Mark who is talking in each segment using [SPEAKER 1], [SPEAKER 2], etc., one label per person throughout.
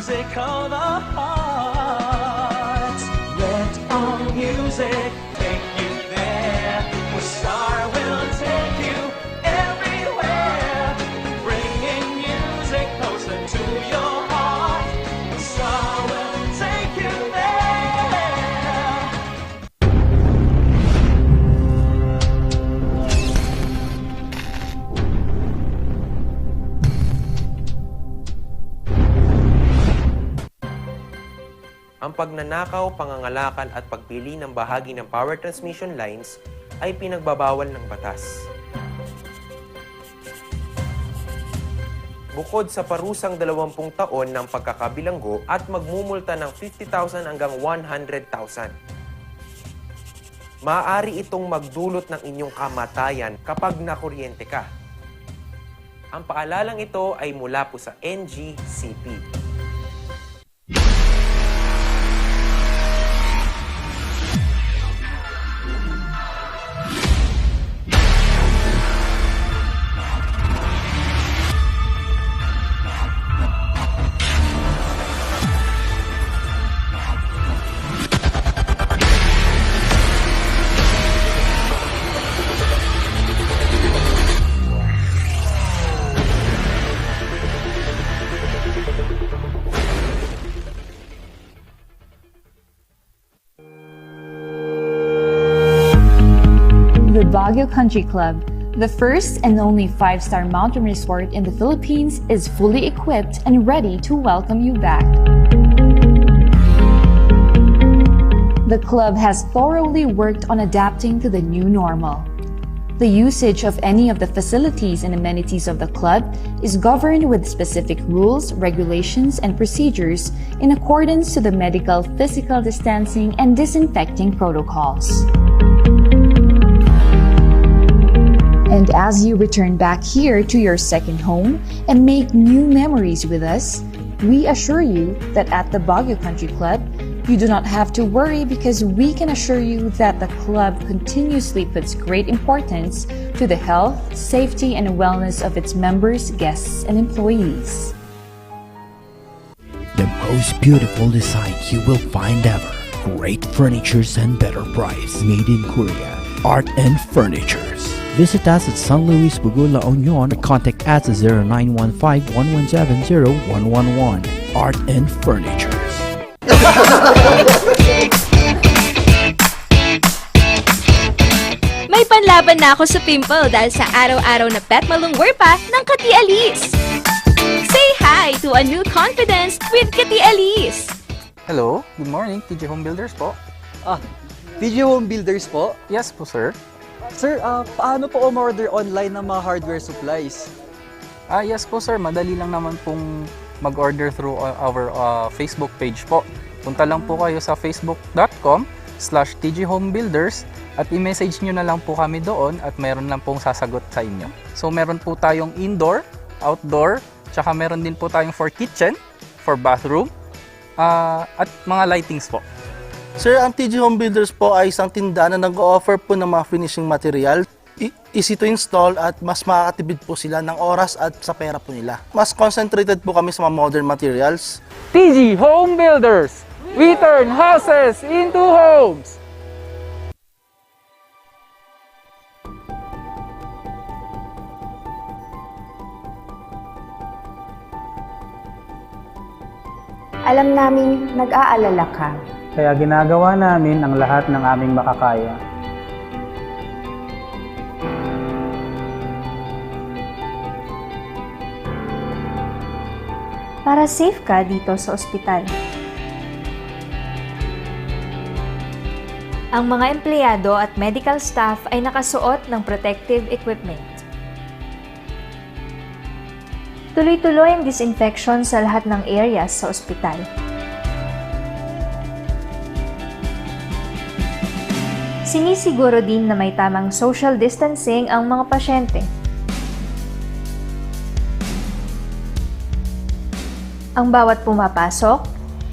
[SPEAKER 1] music of the heart. Let our music take you there, where Star will take you everywhere, bringing music closer to your heart. Star will take you there.
[SPEAKER 2] Ang pagnanakaw, pangangalakal at pagpili ng bahagi ng power transmission lines ay pinagbabawal ng batas. Bukod sa parusang 20 taon ng pagkakabilanggo at magmumulta ng 50,000 hanggang 100,000. Maaari itong magdulot ng inyong kamatayan kapag nakuryente ka. Ang paalalang ito ay mula po sa NGCP.
[SPEAKER 3] The Baguio Country Club, the first and only 5-star mountain resort in the Philippines, is fully equipped and ready to welcome you back. The club has thoroughly worked on adapting to the new normal. The usage of any of the facilities and amenities of the club is governed with specific rules, regulations, and procedures in accordance to the medical, physical distancing, and disinfecting protocols. And as you return back here to your second home and make new memories with us, we assure you that at the Baguio Country Club, you do not have to worry because we can assure you that the club continuously puts great importance to the health, safety, and wellness of its members, guests, and employees.
[SPEAKER 4] The most beautiful design you will find ever. Great furnitures and better price. Made in Korea. Art and Furnitures. Visit us at San Luis Bugula, Union, or contact us at 0915-1170-111. Art and Furnitures.
[SPEAKER 5] May panlaban na ako sa pimple dahil sa araw-araw na pet malungwer pa ng Kati Alice. Say hi to a new confidence with Kati Alice.
[SPEAKER 6] Hello, good morning, TJ Home Builders po.
[SPEAKER 7] TJ Home Builders po?
[SPEAKER 6] Yes po, sir.
[SPEAKER 7] Sir, paano po umorder online ng mga hardware supplies?
[SPEAKER 6] Yes po, sir. Madali lang naman pong mag-order through our Facebook page po. Punta lang po kayo sa facebook.com/tjhomebuilders at i-message nyo na lang po kami doon at meron lang pong sasagot sa inyo. So, meron po tayong indoor, outdoor, tsaka meron din po tayong for kitchen, for bathroom, at mga lightings po.
[SPEAKER 8] Sir, ang TJ Home Builders po ay isang tindahan na nag-o-offer po ng mga finishing material. Easy to install at mas makakatipid po sila ng oras at sa pera po nila. Mas concentrated po kami sa mga modern materials.
[SPEAKER 6] TJ Home Builders! We turn houses into homes!
[SPEAKER 9] Alam naming nag-aalala ka.
[SPEAKER 10] Kaya ginagawa namin ang lahat ng aming makakaya.
[SPEAKER 9] Para safe ka dito sa ospital.
[SPEAKER 3] Ang mga empleyado at medical staff ay nakasuot ng protective equipment.
[SPEAKER 9] Tuloy-tuloy ang disinfection sa lahat ng areas sa ospital. Sinisiguro din na may tamang social distancing ang mga pasyente. Ang bawat pumapasok,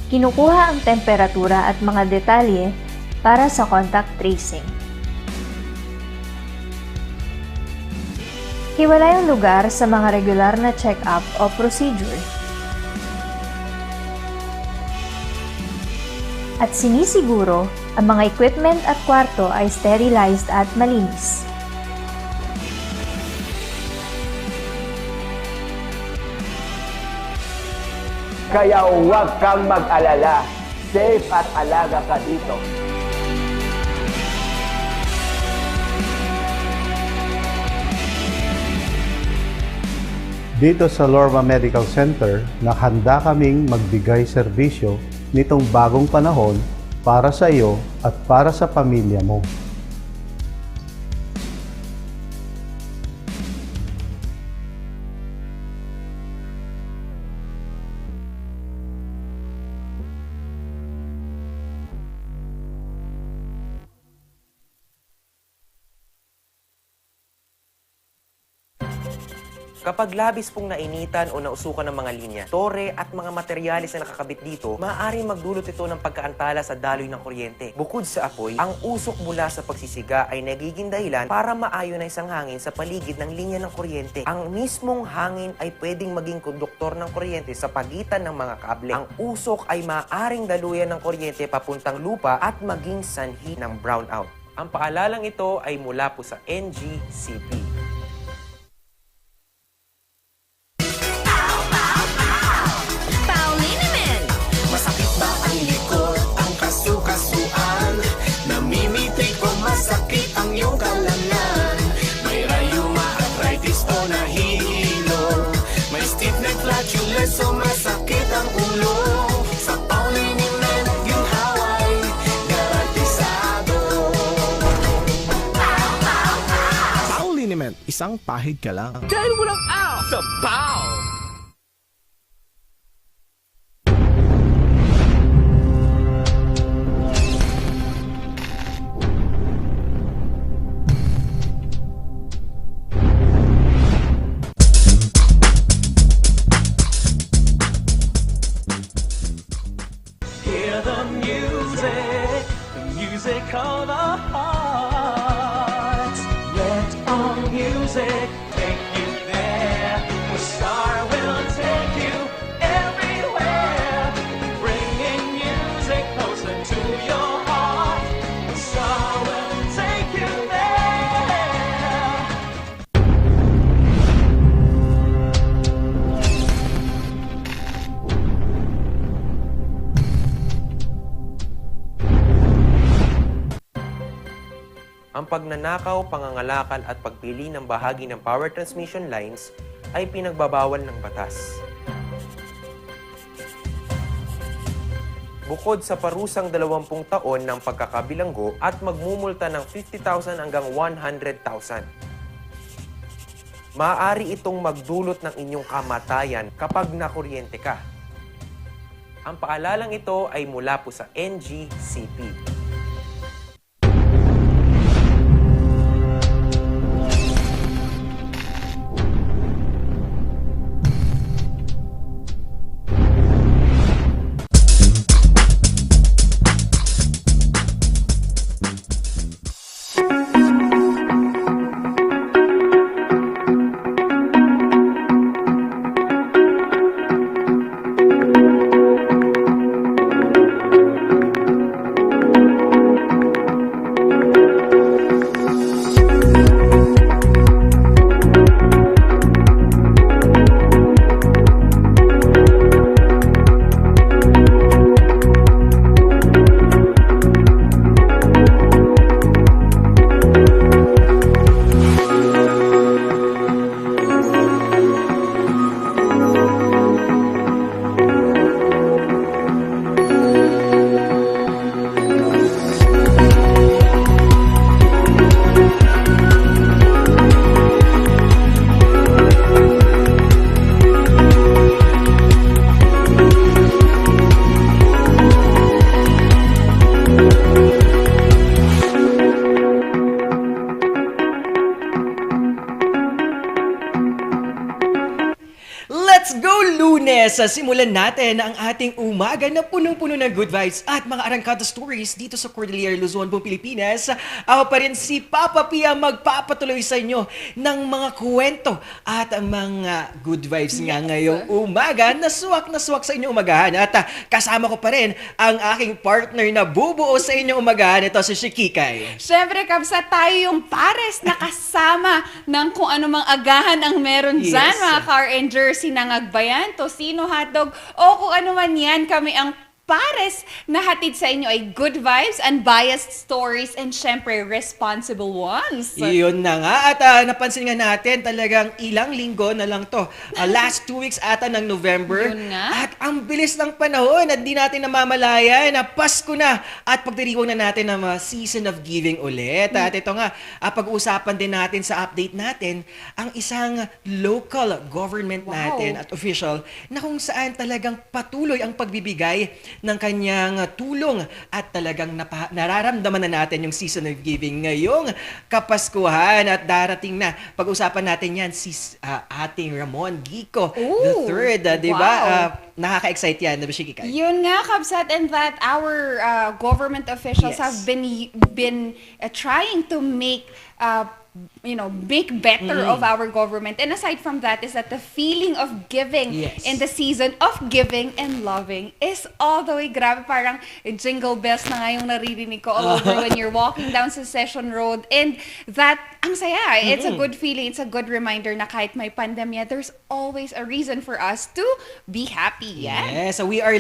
[SPEAKER 9] kinukuha ang temperatura at mga detalye para sa contact tracing. Hiwalay ang lugar sa mga regular na check-up o procedure. at sinisiguro ang mga equipment at kwarto ay sterilized at malinis.
[SPEAKER 11] Kaya huwag kang mag-alala. Safe at alaga ka dito.
[SPEAKER 10] Dito sa Lorma Medical Center, nakahanda kaming magbigay serbisyo nitong bagong panahon para sa iyo at para sa pamilya mo.
[SPEAKER 2] Kapag labis pong nainitan o nausukan ng mga linya, tore at mga materyales na nakakabit dito, maaaring magdulot ito ng pagkaantala sa daloy ng kuryente. Bukod sa apoy, ang usok mula sa pagsisiga ay nagiging dahilan para ma-ionize ang hangin sa paligid ng linya ng kuryente. Ang mismong hangin ay pwedeng maging konduktor ng kuryente sa pagitan ng mga kable. Ang usok ay maaaring daluyan ng kuryente papuntang lupa at maging sanhi ng brownout. Ang paalalang ito ay mula po sa NGCP.
[SPEAKER 1] So masakit ang ulo sa Pauliniment yung haway garantisado.
[SPEAKER 12] Pauliniment, isang pahid ka lang.
[SPEAKER 1] Dahil walang out sa Pau! Music of our hearts. Let our music take you there, where Star will take you everywhere, bringing music closer to your heart. Star will take you there.
[SPEAKER 2] Ang pagnanakaw, pangangalakal at pagpili ng bahagi ng power transmission lines ay pinagbabawal ng batas. Bukod sa parusang 20 taon ng pagkakabilanggo at magmumulta ng 50,000 hanggang 100,000. Maaari itong magdulot ng inyong kamatayan kapag nakuryente ka. Ang paalalang ito ay mula po sa NGCP.
[SPEAKER 13] Let's go Lunes! Simulan natin ang ating umaga na punong-puno ng good vibes at mga arangkada stories dito sa Cordillera, Luzon, Pilipinas. Ako pa rin si Papa Pia magpapatuloy sa inyo ng mga kwento at mga good vibes nga ngayong umaga na suwak sa inyong umagahan. At kasama ko pa rin ang aking partner na bubuo sa inyong umagahan. Ito si Shikikay.
[SPEAKER 14] Siyempre, Kabsa, tayo yung pares na kasama ng kung ano mang agahan ang meron dyan, mga car and jersey, nangagbayan, tosino, hotdog, o kung ano man yan, kami ang pares na hatid sa inyo ay good vibes, unbiased stories, and syempre, responsible ones.
[SPEAKER 13] Yun na nga. At napansin nga natin, talagang ilang linggo na lang to. Last 2 weeks ata ng November.
[SPEAKER 14] Yun nga.
[SPEAKER 13] At ang bilis ng panahon at di natin namamalayan na Pasko na at pagdiriwang na natin ng season of giving ulit. At ito nga, pag-uusapan din natin sa update natin ang isang local government natin at official na kung saan talagang patuloy ang pagbibigay ng kanyang tulong at talagang nararamdaman na natin yung season of giving ngayong Kapaskuhan at darating na. Pag-usapan natin yan si ating Ramon Gico the third, di ba? Nakaka-excite yan, diba, Shikikay?
[SPEAKER 14] Yun nga, Kabsat, and that our government officials have been trying to make make better of our government. And aside from that is that the feeling of giving in the season of giving and loving is all the way grabe. Parang jingle bells na nga yung naririnig ko all over when you're walking down sa Session Road. And that, ang saya. It's a good feeling. It's a good reminder na kahit may pandemya, there's always a reason for us to be happy.
[SPEAKER 13] Yes, so we are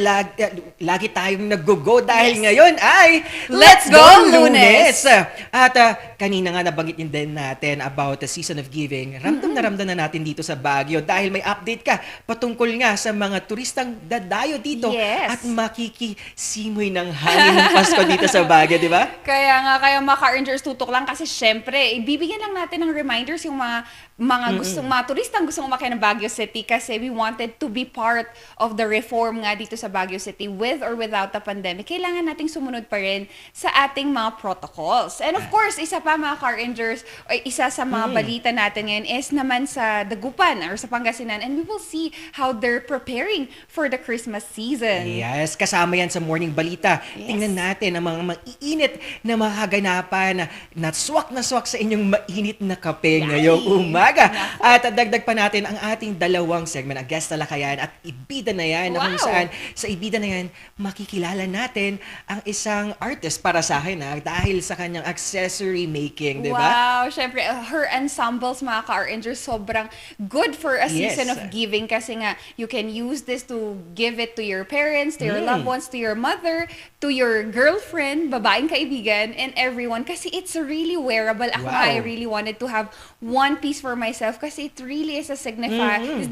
[SPEAKER 13] lagi tayong nag-go dahil ngayon ay
[SPEAKER 14] Let's Go Lunes!
[SPEAKER 13] At kanina nga nabanggit din natin about the season of giving. Ramdam na natin dito sa Baguio dahil may update ka patungkol nga sa mga turistang dadayo dito at makikisimoy ng hangin ng Pasko dito sa Baguio, di ba?
[SPEAKER 14] Kaya mga car rangers, tutok lang kasi syempre, ibibigyan lang natin ng reminders yung mga turistang gustong umakyat ng Baguio City kasi we wanted to be part of the reform nga dito sa Baguio City with or without the pandemic. Kailangan nating sumunod pa rin sa ating mga protocols. And of course, isa pa mga car rangers, isa sa mga balita natin ngayon is naman sa Dagupan or sa Pangasinan, and we will see how they're preparing for the Christmas season.
[SPEAKER 13] Yes, kasama yan sa morning balita. Tingnan natin ang mga maiinit na mga kaganapan na swak sa inyong mainit na kape ngayong umaga. At dagdag pa natin ang ating dalawang segment, ang Guest Talakayan at Ibida na yan, na kung saan sa Ibida na yan, makikilala natin ang isang artist para sa akin dahil sa kanyang accessory making, di ba?
[SPEAKER 14] Wow, syempre, her ensembles, mga ka-Rangers, sobrang good for a season of giving kasi nga, you can use this to give it to your parents, to your loved ones, to your mother, to your girlfriend, babaeng kaibigan, and everyone kasi it's really wearable. Ako I really wanted to have one piece for myself kasi it really is a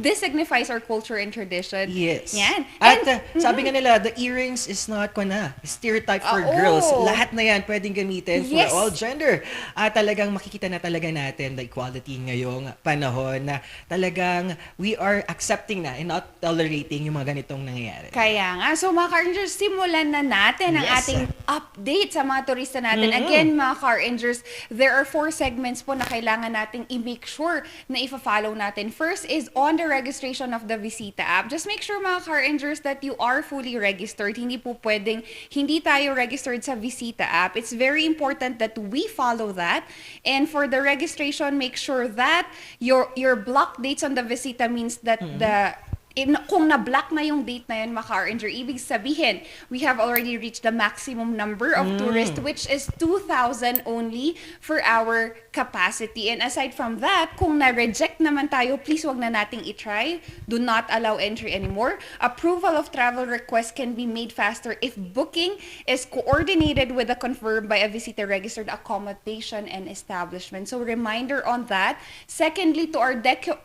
[SPEAKER 14] this signifies our culture and tradition.
[SPEAKER 13] Yes.
[SPEAKER 14] Yan.
[SPEAKER 13] At sabi nga nila, the earrings is not stereotype for girls. Lahat na yan pwedeng gamitin for all gender. At talagang makikita na talaga natin the equality ngayong panahon na talagang we are accepting na and not tolerating yung mga ganitong nangyayari.
[SPEAKER 14] Kaya nga. So mga car-rangers, simulan na natin ang ating update sa mga turista natin. Again, mga car-rangers, there are 4 segments po na kailangan nating i-make sure na i-follow natin. First is on the registration of the Visita app. Just make sure mga car-rangers that you are fully registered. Hindi po pwedeng hindi tayo registered sa Visita app. It's very important that we follow that. And for the registration, make sure that your block dates on the Visita means that kung na-block na yung date na yun, maka-RNG, ibig sabihin, we have already reached the maximum number of tourists, which is 2,000 only for our capacity. And aside from that, kung na-reject naman tayo, please wag na nating i-try. Do not allow entry anymore. Approval of travel requests can be made faster if booking is coordinated with a confirmed by a visitor registered accommodation and establishment. So reminder on that. Secondly, to our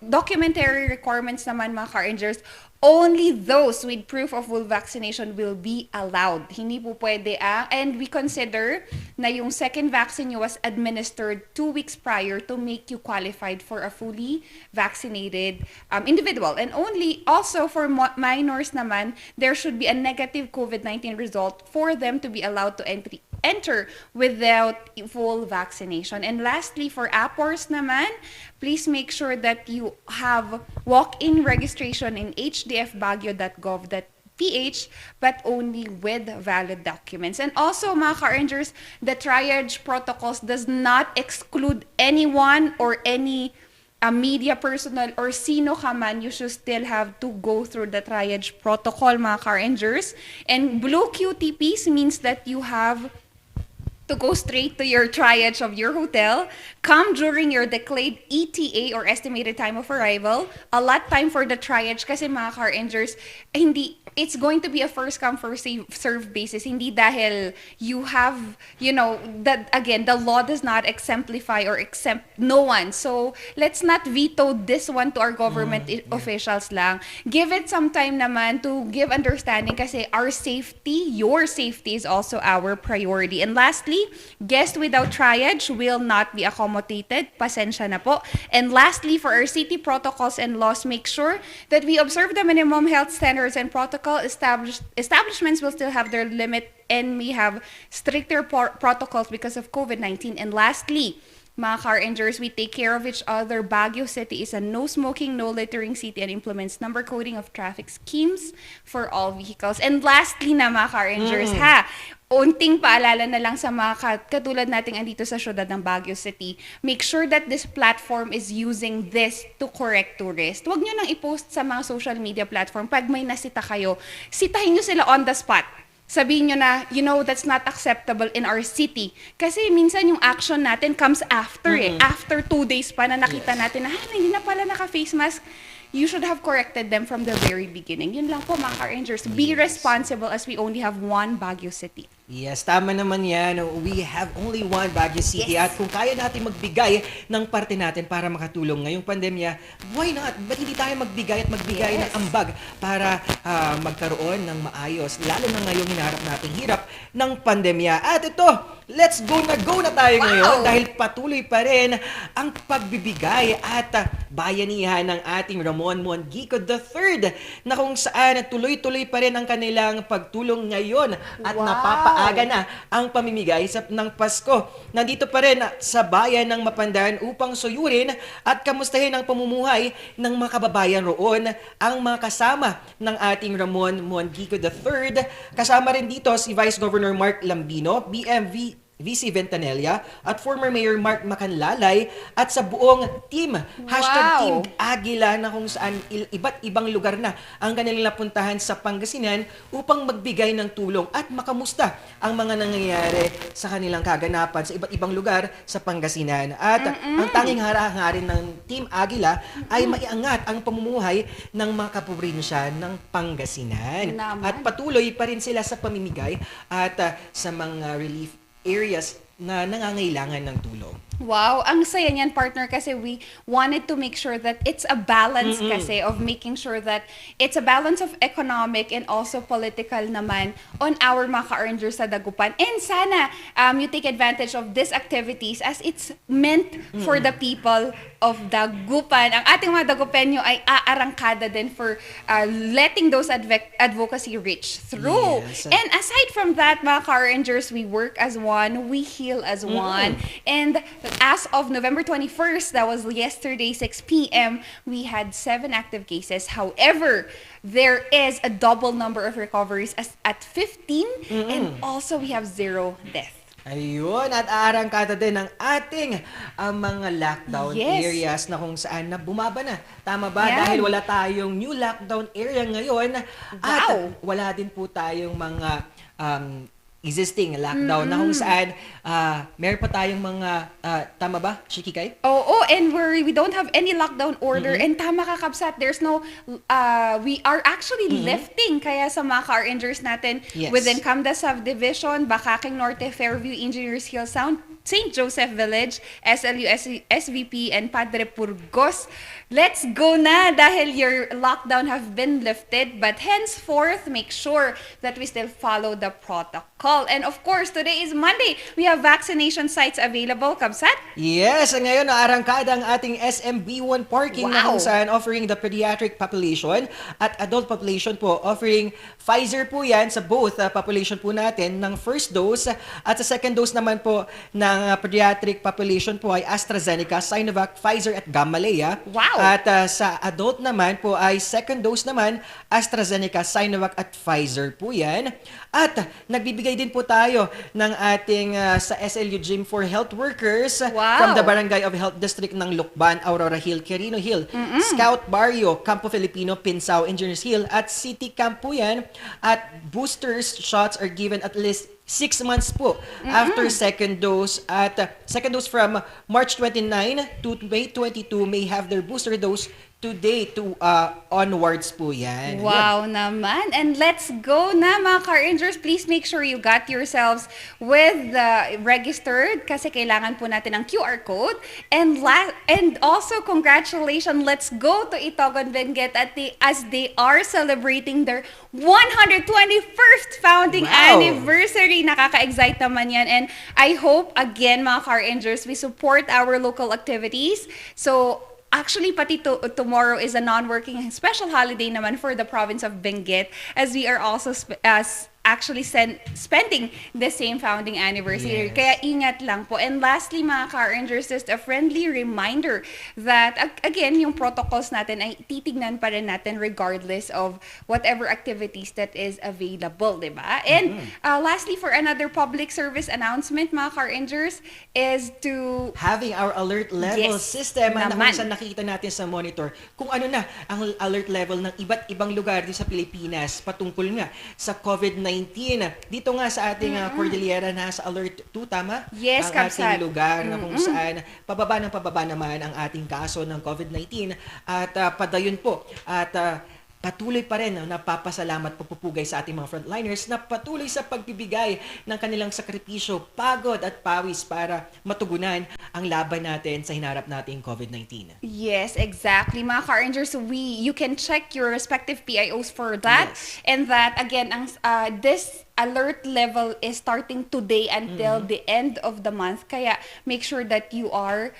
[SPEAKER 14] documentary requirements naman, mga car-rangers, only those with proof of full vaccination will be allowed. Hindi po pwede and we consider na yung second vaccine nyo was administered 2 weeks prior to make you qualified for a fully vaccinated individual. And only also for minors naman, there should be a negative COVID-19 result for them to be allowed to enter without full vaccination. And lastly, for APORs naman, please make sure that you have walk-in registration in hdfbaguio.gov.ph, but only with valid documents. And also, mga ka-Rangers, the triage protocols does not exclude anyone or any media personnel or sino ka man. You should still have to go through the triage protocol, mga ka-Rangers. And blue QTPs means that you have to go straight to your triage of your hotel, come during your declared ETA or estimated time of arrival, allot time for the triage kasi mga car-rangers, it's going to be a first come first serve basis, hindi dahil you have, that again, the law does not exemplify or exempt no one. So let's not veto this one to our government officials lang. Give it some time naman to give understanding kasi our safety, your safety is also our priority. And lastly, guests without triage will not be accommodated. Pasensya na po. And lastly, for our city protocols and laws, make sure that we observe the minimum health standards and protocol. Establishments will still have their limit and may have stricter protocols because of COVID-19. And lastly, mga car-rangers, we take care of each other. Baguio City is a no smoking, no littering city and implements number coding of traffic schemes for all vehicles. And lastly na mga car-rangers, unting paalala na lang sa mga katulad nating andito sa syudad ng Baguio City, make sure that this platform is using this to correct tourists. Huwag nyo nang i-post sa mga social media platform. Pag may nasita kayo, sitahin nyo sila on the spot. Sabihin nyo na, that's not acceptable in our city. Kasi minsan yung action natin comes after After 2 days pa na nakita natin na, hindi na pala naka-face mask. You should have corrected them from the very beginning. Yun lang po mga car-rangers. Be responsible as we only have one Baguio City.
[SPEAKER 13] Yes, tama naman yan. We have only one Baguio City. At kung kaya natin magbigay ng parte natin para makatulong ngayong pandemya, why not? Ba't hindi tayo magbigay ng ambag para magkaroon ng maayos, lalo na ngayong hinaharap nating hirap ng pandemya. At ito, let's go na tayo ngayon dahil patuloy pa rin ang pagbibigay at bayanihan ng ating Ramon Mongico III na kung saan tuloy-tuloy pa rin ang kanilang pagtulong ngayon at napapaaga na ang pamimigay ng Pasko. Nandito pa rin sa bayan ng Mapandan upang suyurin at kamustahin ang pamumuhay ng mga kababayan roon ang mga kasama ng ating Ramon Mongico III. Kasama rin dito si Vice Governor Mark Lambino, BMV VC Ventanilla at former Mayor Mark Macanlalay at sa buong team, #Team Aguila na kung saan iba't ibang lugar na ang kanilang napuntahan sa Pangasinan upang magbigay ng tulong at makamusta ang mga nangyayari sa kanilang kaganapan sa iba't ibang lugar sa Pangasinan. At ang tanging hangarin ng Team Aguila ay maiangat ang pamumuhay ng mga kaprobinsya ng Pangasinan. At patuloy pa rin sila sa pamimigay at sa mga relief areas na nangangailangan ng tulong.
[SPEAKER 14] Wow, ang saya niyan, partner, kasi we wanted to make sure that it's a balance kasi of making sure that it's a balance of economic and also political naman on our mga ka-earners sa Dagupan. And sana you take advantage of these activities as it's meant for the people of Dagupan. Ang ating mga Dagupenyo ay aarangkada din for letting those advocacy reach through. Yes. And aside from that, mga ka-earners, we work as one, we heal as one. And as of November 21st, that was yesterday, 6 p.m., we had 7 active cases. However, there is a double number of recoveries at 15, and also we have 0 deaths.
[SPEAKER 13] Ayun, at aarangkada din ng ating mga lockdown areas na kung saan na bumaba na. Tama ba? Dahil wala tayong new lockdown area ngayon at wala din po tayong mga existing lockdown na kung saan meron pa tayong mga tama ba, Shikikay?
[SPEAKER 14] Oo, and we don't have any lockdown order and tama ka, Kabsat, there's no we are actually lifting kaya sa mga car-rangers natin within Camda Subdivision, Bakaking Norte, Fairview, Engineers Hill, Sound St. Joseph Village, SLU SVP, and Padre Purgos. Let's go na dahil your lockdown have been lifted, but henceforth, make sure that we still follow the protocol. And of course, today is Monday. We have vaccination sites available, Kabsat?
[SPEAKER 13] Yes, ngayon naarangkada ang ating SMB1 parking na kung saan offering the pediatric population at adult population po, offering Pfizer po yan sa both population po natin ng first dose at sa second dose naman po ng pediatric population po ay AstraZeneca, Sinovac, Pfizer at Gamaleya.
[SPEAKER 14] Wow!
[SPEAKER 13] At sa adult naman po ay second dose naman AstraZeneca, Sinovac at Pfizer po yan. At nagbibigay din po tayo ng ating sa SLU Gym for Health Workers from the Barangay of Health District ng Lucban, Aurora Hill, Quirino Hill, Scout Barrio, Campo Filipino, Pinsao, Engineers Hill at City Camp po yan. At boosters shots are given at least 6 months po after second dose. At second dose from March 29 to May 22 may have their booster dose today to onwards po yan.
[SPEAKER 14] Wow naman. And let's go na mga car rangers. Please make sure you got yourselves with the registered kasi kailangan po natin ng QR code. And also congratulations. Let's go to Itogon Benguet as they are celebrating their 121st founding anniversary. Nakaka-excite naman yan. And I hope again mga car rangers, we support our local activities. So actually, pati tomorrow is a non-working special holiday naman for the province of Benguet as we are also actually spending the same founding anniversary.
[SPEAKER 13] Yes.
[SPEAKER 14] Kaya ingat lang po. And lastly, mga car rangers, just a friendly reminder that, again, yung protocols natin ay titignan pa rin natin regardless of whatever activities that is available, di ba? And lastly, for another public service announcement, mga car rangers, is to
[SPEAKER 13] having our alert level system na kung saan nakikita natin sa monitor kung ano na ang alert level ng iba't ibang lugar din sa Pilipinas patungkol nga sa COVID-19. Dito nga sa ating Cordillera nasa alert 2, tama?
[SPEAKER 14] Yes,
[SPEAKER 13] ang ating lugar na kung saan pababa naman ang ating kaso ng COVID-19 at padayon po at patuloy pa rin napapasalamat pupugay sa ating mga frontliners na patuloy sa pagbibigay ng kanilang sakripisyo, pagod at pawis para matugunan ang laban natin sa hinarap nating COVID-19.
[SPEAKER 14] Yes, exactly. Mga car rangers, you can check your respective PIOs for that.
[SPEAKER 13] Yes.
[SPEAKER 14] And that, again, this alert level is starting today until the end of the month. Kaya make sure that you are,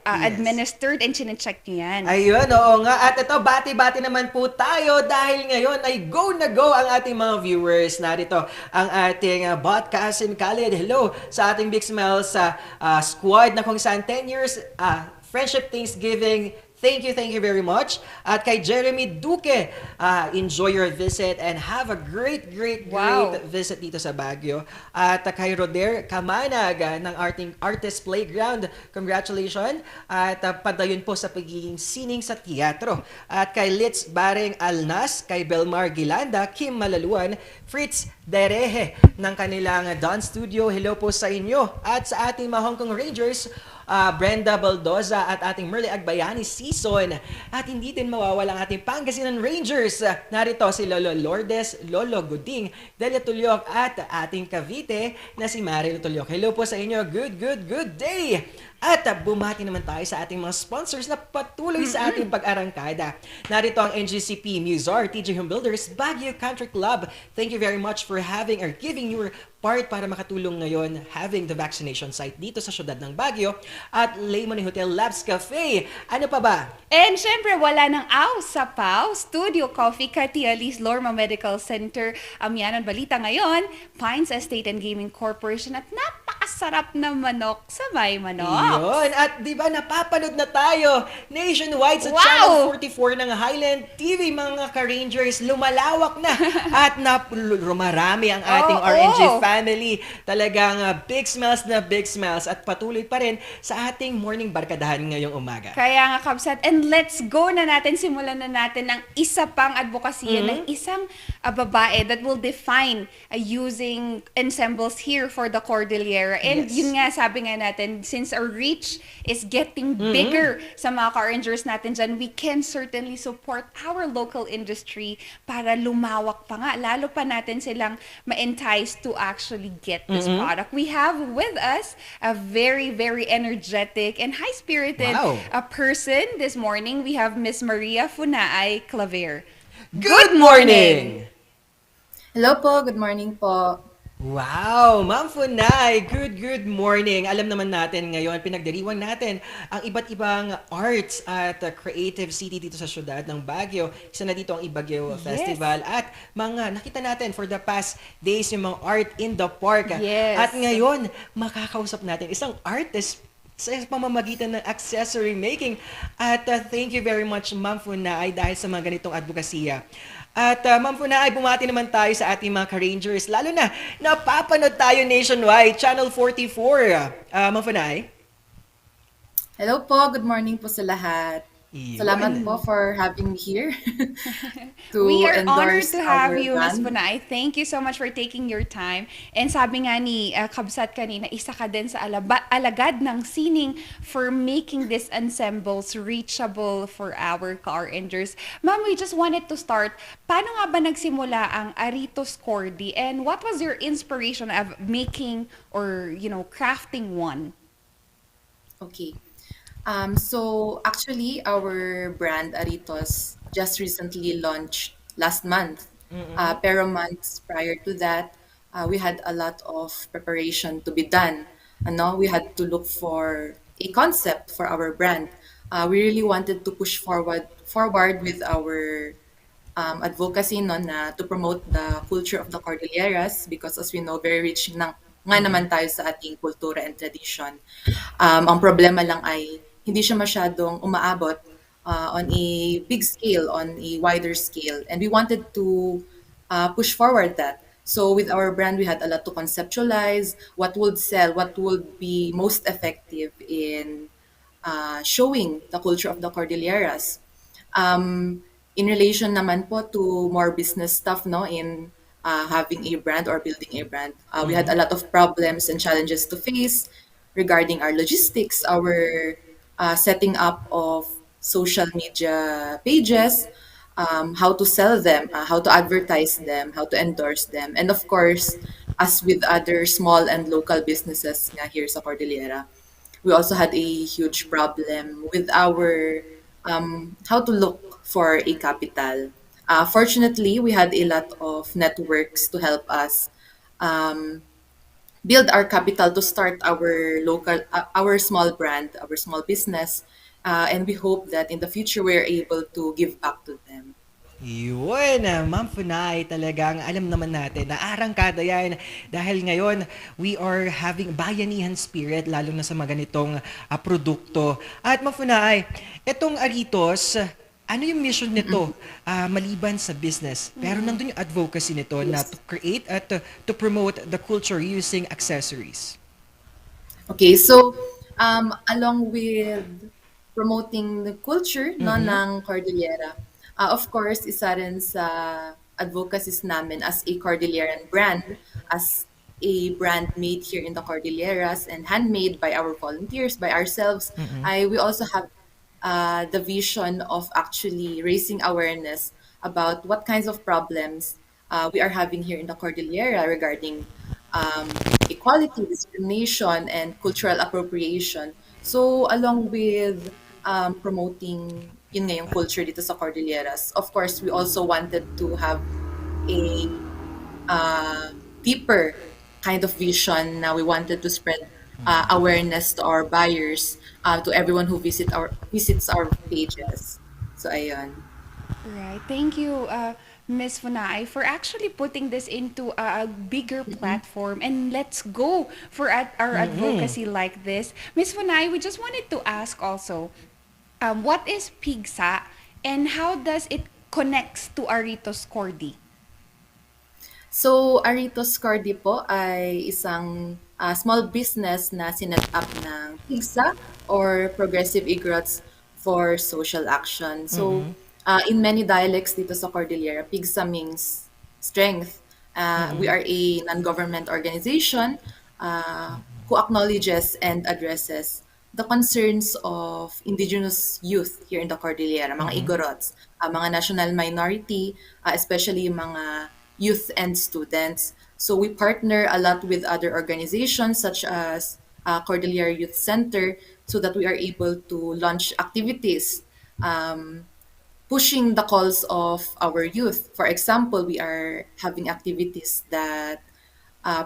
[SPEAKER 14] administered and chinecheck nyo yan.
[SPEAKER 13] Ayun, oo nga. At ito, bati-bati naman po tayo dahil ngayon ay go na go ang ating mga viewers. Narito ang ating Bot Kasim Khalid. Hello sa ating Big Smiles squad na kung saan 10 years Friendship Thanksgiving. Thank you very much. At kay Jeremy Duque, enjoy your visit and have a great visit dito sa Baguio. At kay Roder Kamanag ng Artist Playground, congratulations. At padayon po sa pagiging sining sa teatro. At kay Litz Bareng Alnas, kay Belmar Gilanda, Kim Malaluan, Fritz Dereje ng kanilang Don Studio. Hello po sa inyo. At sa ating mga Hong Kong Rangers, Brenda Baldoza at ating Merle Agbayani season. At hindi din mawawala ang ating Pangasinan Rangers. Narito si Lolo Lourdes, Lolo Guding, Delia Tulyok at ating Cavite na si Marilo Tulyok. Hello po sa inyo. Good day! At bumati naman tayo sa ating mga sponsors na patuloy sa ating pag-arangkada. Narito ang NGCP, Muzar, TJ Home Builders, Baguio Country Club. Thank you very much for having or giving your part para makatulong ngayon having the vaccination site dito sa syudad ng Baguio. At Lemon Hotel Labs Cafe. Ano pa ba?
[SPEAKER 14] And syempre, wala nang aw sa PAW, Studio Coffee, Katialis, Lorma Medical Center, Amyanan Balita ngayon, Pines Estate and Gaming Corporation at napakasarap na manok sa may manok.
[SPEAKER 13] Yun. At di ba napapanood na tayo nationwide sa Channel 44 ng Highland TV, mga ka-Rangers. Lumalawak na at rumarami ang ating RNG family. Talagang big smiles at patuloy pa rin sa ating morning barkadahan ngayong umaga.
[SPEAKER 14] Kaya nga, Kabsat, and let's go na natin, simulan na natin ang isa pang advokasya ng isang babae that will define using ensembles here for the Cordillera. Cordillera. And
[SPEAKER 13] Yes.
[SPEAKER 14] yun nga, sabi nga natin, since our reach is getting bigger sa mga car rangers natin dyan, we can certainly support our local industry para lumawak pa nga. Lalo pa natin silang ma-entice to actually get this product. We have with us a very, very energetic and high-spirited
[SPEAKER 13] Wow.
[SPEAKER 14] person this morning. We have Miss Maria Funaay Claver.
[SPEAKER 13] Good morning!
[SPEAKER 15] Hello po, good morning po.
[SPEAKER 13] Wow, Ma'am Funay, good morning. Alam naman natin ngayon, pinagdiriwang natin ang iba't ibang arts at creative city dito sa syudad ng Baguio. Isa na dito ang Ibagyo Festival at mga nakita natin for the past days yung mga art in the park.
[SPEAKER 14] Yes.
[SPEAKER 13] At ngayon, makakausap natin isang artist sa pamamagitan ng accessory making. At thank you very much, Ma'am Funay, dahil sa mga ganitong advokasya. At Ma'am Funay, bumati naman tayo sa ating mga ka-rangers, lalo na napapanood tayo nationwide, Channel 44. Ma'am Funay?
[SPEAKER 15] Hello po, good morning po sa lahat. Salamat po for having me here to
[SPEAKER 14] We are honored
[SPEAKER 15] endorse
[SPEAKER 14] to have
[SPEAKER 15] our
[SPEAKER 14] you, Ms.
[SPEAKER 15] brand.
[SPEAKER 14] Funay. Thank you so much for taking your time. And sabi nga ni Kabsat kanina, isa ka din sa alagad ng sining for making these ensembles reachable for our car rangers. Ma'am, we just wanted to start. Paano nga ba nagsimula ang Aritos Cordy? And what was your inspiration of making or, crafting one?
[SPEAKER 15] Okay. So actually, our brand Aritos just recently launched last month. Pero months prior to that, we had a lot of preparation to be done. We had to look for a concept for our brand. We really wanted to push forward with our advocacy na to promote the culture of the Cordilleras because as we know, very rich nga naman tayo sa ating kultura and tradition. Ang problema lang ay hindi siya masyadong umaabot on a big scale, on a wider scale. And we wanted to push forward that. So with our brand, we had a lot to conceptualize what would sell, what would be most effective in showing the culture of the Cordilleras. In relation naman po to more business stuff, in having a brand or building a brand, we had a lot of problems and challenges to face regarding our logistics, our setting up of social media pages, how to sell them, how to advertise them, how to endorse them. And of course, as with other small and local businesses nga here sa Cordillera, we also had a huge problem with our how to look for a capital. Fortunately, we had a lot of networks to help us build our capital to start our our small brand, our small business, and we hope that in the future we're able to give back to them.
[SPEAKER 13] Yun, Ma'am Funay, talagang alam naman natin na arangkada yan dahil ngayon we are having bayanihan spirit lalo na sa mga ganitong produkto. At Ma'am Funay, itong Aritos, ano yung mission nito maliban sa business? Pero nandun yung advocacy nito na to create at to promote the culture using accessories.
[SPEAKER 15] Okay, so along with promoting the culture ng Cordillera, of course, isa rin sa advocacies namin as a Cordilleran brand, as a brand made here in the Cordilleras and handmade by our volunteers, by ourselves, we also have the vision of actually raising awareness about what kinds of problems we are having here in the Cordillera regarding equality, discrimination, and cultural appropriation. So along with promoting yun nga yung culture dito sa Cordilleras, of course, we also wanted to have a deeper kind of vision na we wanted to spread awareness to our buyers, to everyone who visits our pages. So ayun.
[SPEAKER 14] Right. Thank you, Ms. Funay, for actually putting this into a bigger platform. And let's go for our advocacy like this. Ms. Funay, we just wanted to ask also, what is PIGSA and how does it connects to Aritos Cordy?
[SPEAKER 15] So, Aritos Cordy po ay isang small business na sinet up ng PIGSA or Progressive Igorots for Social Action. So, in many dialects dito sa Cordillera, PIGSA means strength. We are a non-government organization who acknowledges and addresses the concerns of indigenous youth here in the Cordillera, mga Igorots, mga national minority, especially yung mga youth and students. So we partner a lot with other organizations such as Cordillera Youth Center so that we are able to launch activities um, pushing the calls of our youth. For example, we are having activities that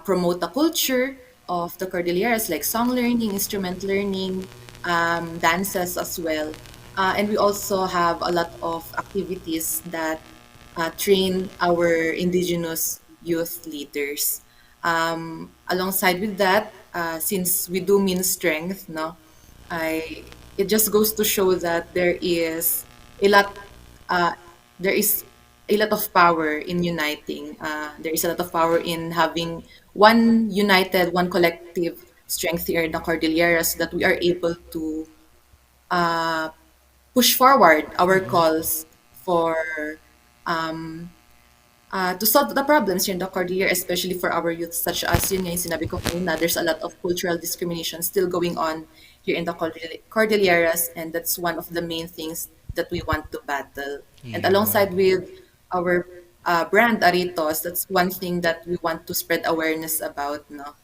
[SPEAKER 15] promote the culture of the Cordilleras, like song learning, instrument learning, dances as well. And we also have a lot of activities that train our indigenous youth leaders. Alongside with that, since we do mean strength, no, it just goes to show that a lot uh, there is a lot of power in uniting. There is a lot of power in having one united, one collective strength here in the Cordillera so that we are able to uh, push forward our calls for um, to solve the problems here in the Cordillera, especially for our youth, such as yun nga yung sinabi ko kanina, there's a lot of cultural discrimination still going on here in the Cordilleras, and that's one of the main things that we want to battle. And alongside with our brand Aritos, that's one thing that we want to spread awareness about, no?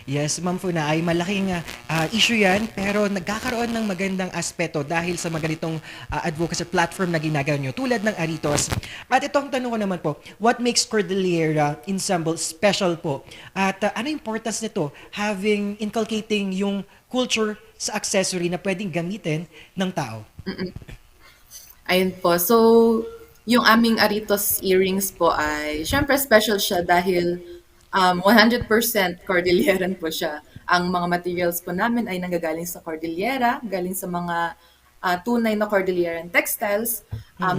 [SPEAKER 13] Yes, Ma'am Funa, ay malaking issue yan, pero nagkakaroon ng magandang aspeto dahil sa mga ganitong advocacy platform na ginagawa nyo, tulad ng Aritos. At itong tanong ko naman po, what makes Cordillera Ensemble special po? At ano importance nito, inculcating yung culture sa accessory na pwedeng gamitin ng tao?
[SPEAKER 15] Ayun po. So, yung aming Aritos earrings po ay, syempre special siya dahil 100% Cordilleran po siya. Ang mga materials po namin ay nanggagaling sa Cordillera, galing sa mga tunay na Cordilleran textiles.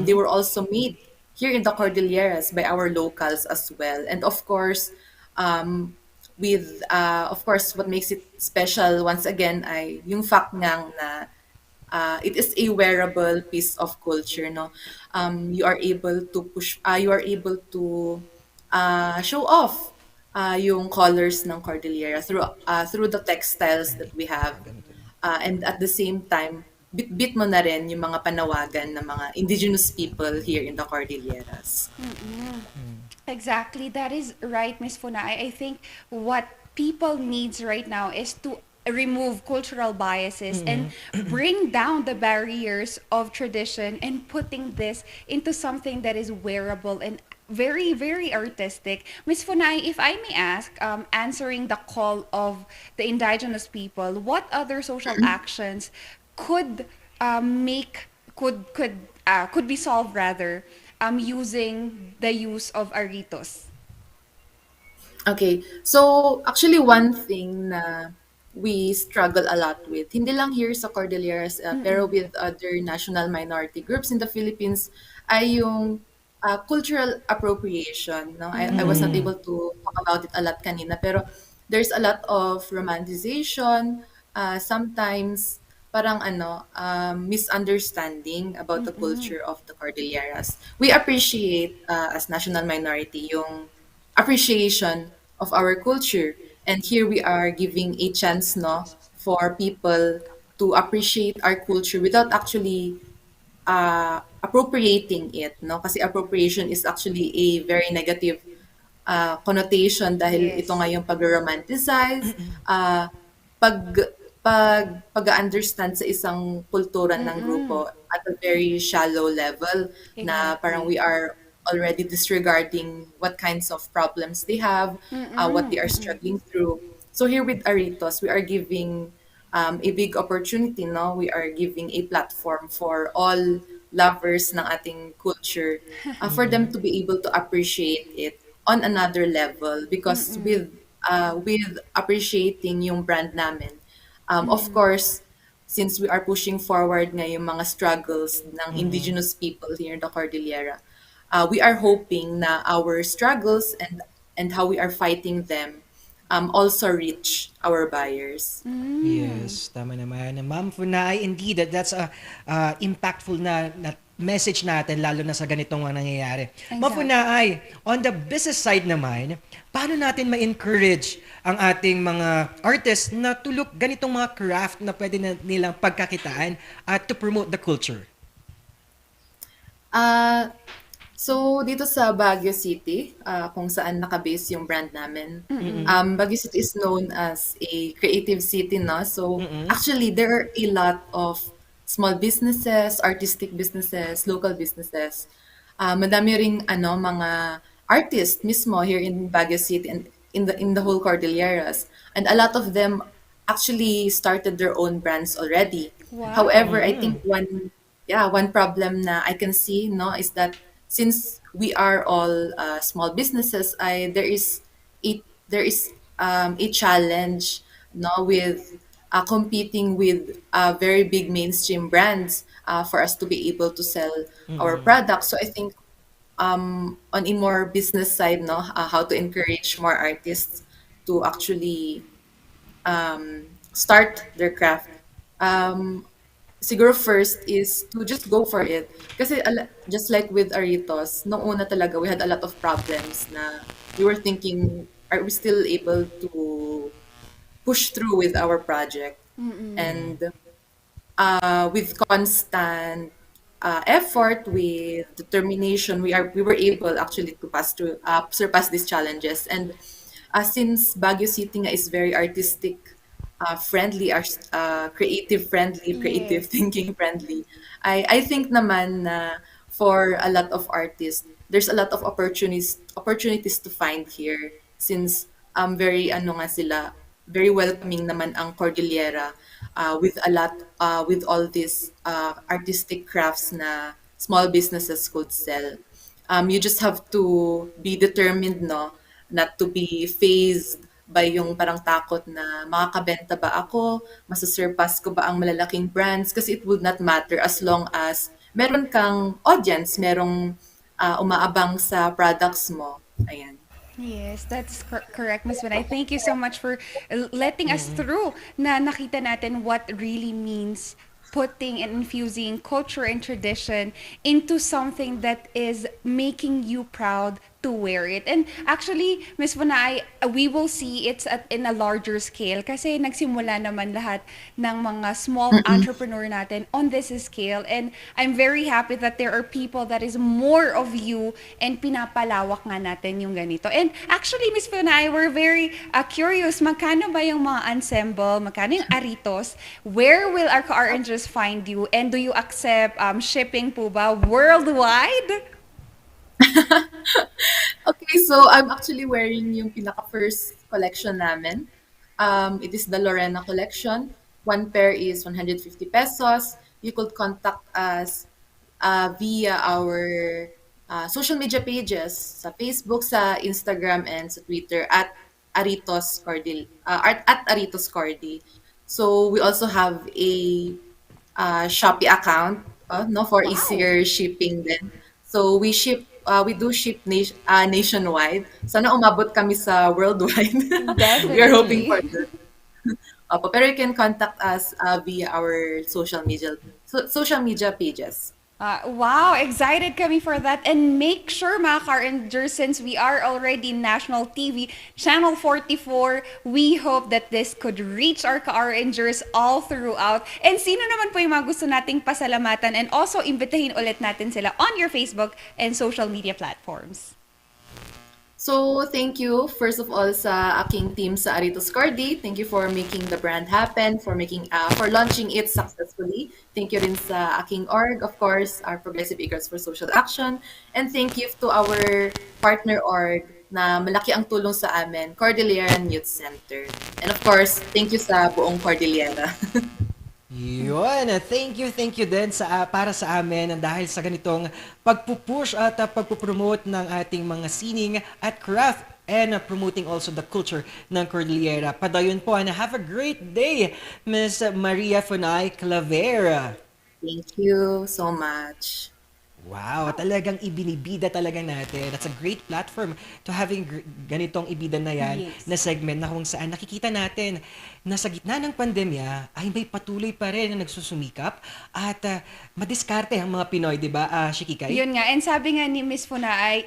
[SPEAKER 15] They were also made here in the Cordilleras by our locals as well. And of course, what makes it special once again ay yung fact ngang na it is a wearable piece of culture, no? You are able to show off yung colors ng Cordillera through the textiles that we have. And at the same time, bit mo na rin yung mga panawagan ng mga indigenous people here in the Cordilleras.
[SPEAKER 14] Exactly, that is right, Miss Funa. I think what people needs right now is to remove cultural biases and bring down the barriers of tradition and putting this into something that is wearable and very, very artistic. Miss Funai, if I may ask, answering the call of the indigenous people, what other social actions could could be solved rather using the use of aritos?
[SPEAKER 15] Okay, so actually one thing na we struggle a lot with, hindi lang here sa Cordilleras, pero with other national minority groups in the Philippines, ay yung cultural appropriation. No? I was not able to talk about it a lot kanina, pero there's a lot of romanticization, sometimes parang misunderstanding about the culture of the Cordilleras. We appreciate as national minority yung appreciation of our culture. And here we are giving a chance, no, for people to appreciate our culture without actually appropriating it, no? Kasi appropriation is actually a very negative connotation dahil ito nga yung pag-romanticize, pag-understand sa isang kultura ng grupo at a very shallow level na parang we are already disregarding what kinds of problems they have, what they are struggling through. So here with Aritos, we are giving a big opportunity, no? We are giving a platform for all lovers ng ating culture for them to be able to appreciate it on another level because with appreciating yung brand namin, of course, since we are pushing forward nga yung mga struggles ng indigenous people here in the Cordillera, we are hoping na our struggles and how we are fighting them also reach our buyers.
[SPEAKER 13] Yes, tama naman. Ma'am Funay, indeed, that's a impactful na message natin lalo na sa ganitong mga nangyayari.
[SPEAKER 14] Exactly.
[SPEAKER 13] Mafunay, on the business side naman, paano natin ma-encourage ang ating mga artists na tulok ganitong mga craft na pwede na nilang pagkakitaan at to promote the culture?
[SPEAKER 15] So, dito sa Baguio City, kung saan nakabase yung brand namin, Baguio City is known as a creative city, no? So, actually, there are a lot of small businesses, artistic businesses, local businesses. Madami ring mga artists mismo here in Baguio City and in the whole Cordilleras. And a lot of them actually started their own brands already.
[SPEAKER 14] Wow.
[SPEAKER 15] However, I think one problem na I can see, no, is that since we are all small businesses, there is a challenge, no, with competing with very big mainstream brands for us to be able to sell our products. So I think on a more business side, no, how to encourage more artists to actually start their craft. Siguro first is to just go for it. Kasi just like with Aritos, noong una talaga, we had a lot of problems na we were thinking, are we still able to push through with our project? And with constant effort, with determination, we were able actually to surpass these challenges. And since Baguio City nga is very artistic friendly, creative friendly, creative thinking friendly, I think naman na for a lot of artists, there's a lot of opportunities to find here since very very welcoming naman ang Cordillera with all these artistic crafts na small businesses could sell. You just have to be determined, no, not to be fazed by yung parang takot na makakabenta ba ako, masasurpass ko ba ang malalaking brands, kasi it would not matter as long as meron kang audience, merong umaabang sa products mo. Ayan.
[SPEAKER 14] Yes, that's correct, Ms. Vanay. Thank you so much for letting us through na nakita natin what really means putting and infusing culture and tradition into something that is making you proud to wear it. And actually, Ms. Vanay, we will see it in a larger scale kasi nagsimula naman lahat ng mga small entrepreneur natin on this scale. And I'm very happy that there are people that is more of you and pinapalawak nga natin yung ganito. And actually, Ms. Vanay, we're very curious, magkano ba yung mga ensemble, magkano yung Aritos? Where will our ka-RNGers find you? And do you accept shipping po ba worldwide?
[SPEAKER 15] Okay, so I'm actually wearing yung pinaka-first collection namin. It is the Lorena collection. One pair is 150 pesos. You could contact us via our social media pages sa Facebook, sa Instagram, and sa Twitter at Aritos Cordy. At Aritos Cordy. So we also have a Shopee account, no, for easier shipping then. So we do ship nationwide. Sana umabot kami sa worldwide. We are hoping for that. Pero you can contact us via our social media pages.
[SPEAKER 14] Wow, excited kami for that. And make sure mga ka-RNGers, since we are already national TV, Channel 44, we hope that this could reach our ka-RNGers all throughout. And sino naman po yung mga gusto nating pasalamatan and also imbitahin ulit natin sila on your Facebook and social media platforms?
[SPEAKER 15] So, thank you first of all sa aking team sa Aritos Cordy. Thank you for making the brand happen, for launching it successfully. Thank you rin sa aking org, of course, our Progressive Eagles for Social Action. And thank you to our partner org na malaki ang tulong sa amin, Cordillera Youth Center. And of course, thank you sa buong Cordillera.
[SPEAKER 13] Yun, thank you din para sa amin dahil sa ganitong pagpupush at pagpupromote ng ating mga sining at craft and promoting also the culture ng Cordillera. Padayon po and have a great day, Ms. Maria Funay Clavera.
[SPEAKER 15] Thank you so much.
[SPEAKER 13] Wow, talagang ibinibida talaga natin. That's a great platform to having ganitong ibida na yan na segment na kung saan nakikita natin na sa gitna ng pandemya ay may patuloy pa rin na nagsusumikap at madiskarte ang mga Pinoy, di ba, Shikikay?
[SPEAKER 14] Yun nga, and sabi nga ni Miss Funa ay,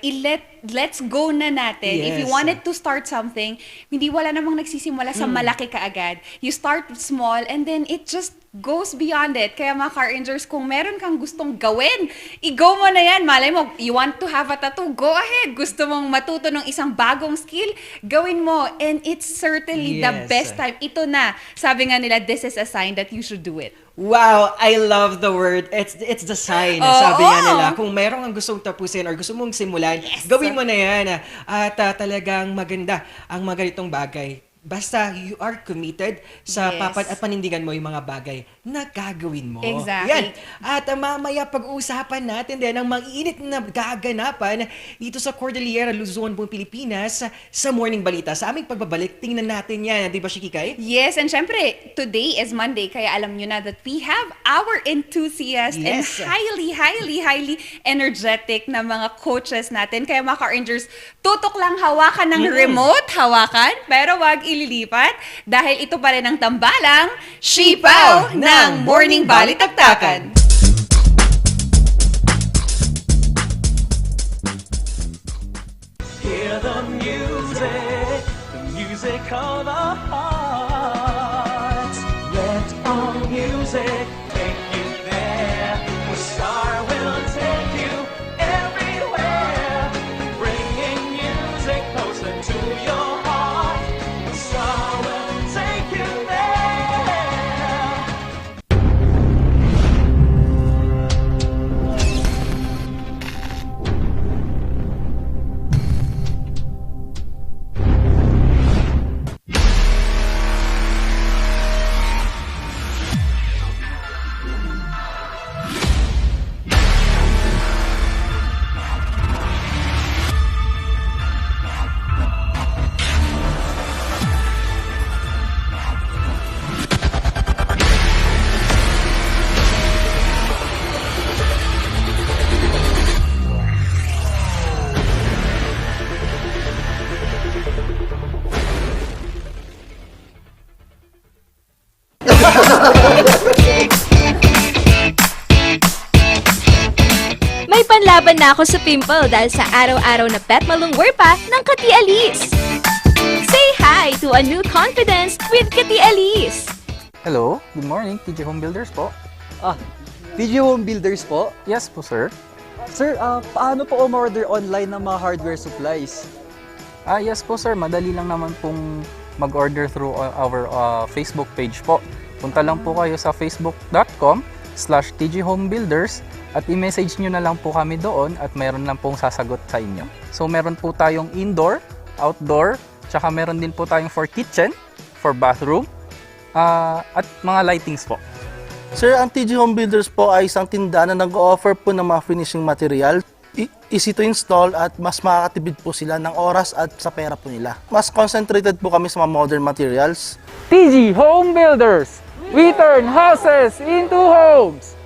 [SPEAKER 14] let's go na natin. If you
[SPEAKER 13] Yes.
[SPEAKER 14] wanted to start something, hindi wala namang nagsisimula sa malaki kaagad. You start small and then it just goes beyond it. Kaya mga Car Rangers, kung meron kang gustong gawin, i-go mo na yan. Malay mo, you want to have a tattoo, go ahead. Gusto mong matuto ng isang bagong skill, gawin mo. And it's certainly the
[SPEAKER 13] Yes.
[SPEAKER 14] best time. Ito na. Sabi nga nila, this is a sign that you should do it.
[SPEAKER 13] Wow, I love the word. It's the sign.
[SPEAKER 14] Oo.
[SPEAKER 13] Sabi nga nila, kung merong ang gustong tapusin or gusto mong simulan, gawin mo na yan. At talagang maganda ang mga ganitong bagay. Basta you are committed sa
[SPEAKER 14] Yes.
[SPEAKER 13] at panindigan mo yung mga bagay na gagawin mo.
[SPEAKER 14] Exactly.
[SPEAKER 13] Yan. At mamaya pag-uusapan natin din ang mag-iinit na gaganapan dito sa Cordillera, Luzon, buong Pilipinas sa Morning Balita. Sa aming pagbabalik, tingnan natin yan. Di ba, Shikikay?
[SPEAKER 14] Yes, and syempre, today is Monday, kaya alam nyo na that we have our enthusiast and
[SPEAKER 13] Yes.
[SPEAKER 14] highly energetic na mga coaches natin. Kaya mga Car Rangers, tutok lang hawakan ng remote, hawakan, pero wag ililipat dahil ito pa rin ang tambalang Sipaw ng Morning Balitaktakan.
[SPEAKER 1] Hear the music of our hearts. Let our music take you there, where Star will take you everywhere, bringing music closer to your heart. Star will take you there.
[SPEAKER 5] May panlaban na ako sa pimple dahil sa araw-araw na pet malungwer pa ng Kati Alice. Say hi to a new confidence with Kati Alice.
[SPEAKER 6] Hello, good morning, TJ Home Builders po.
[SPEAKER 7] TJ Home Builders po?
[SPEAKER 6] Yes po, sir.
[SPEAKER 7] Sir, paano po umorder online ng mga hardware supplies?
[SPEAKER 6] Yes po, sir. Madali lang naman pong mag-order through our Facebook page po. Punta lang po kayo sa facebook.com/tghomebuilders at i-message nyo na lang po kami doon at meron lang pong sasagot sa inyo. So meron po tayong indoor, outdoor, tsaka meron din po tayong for kitchen, for bathroom, at mga lightings po.
[SPEAKER 8] Sir, ang TG Home Builders po ay isang tindahan na nag-offer po ng mga finishing material. Easy to install at mas makakatipid po sila ng oras at sa pera po nila. Mas concentrated po kami sa mga modern materials.
[SPEAKER 6] TG Home Builders! We turn houses into homes!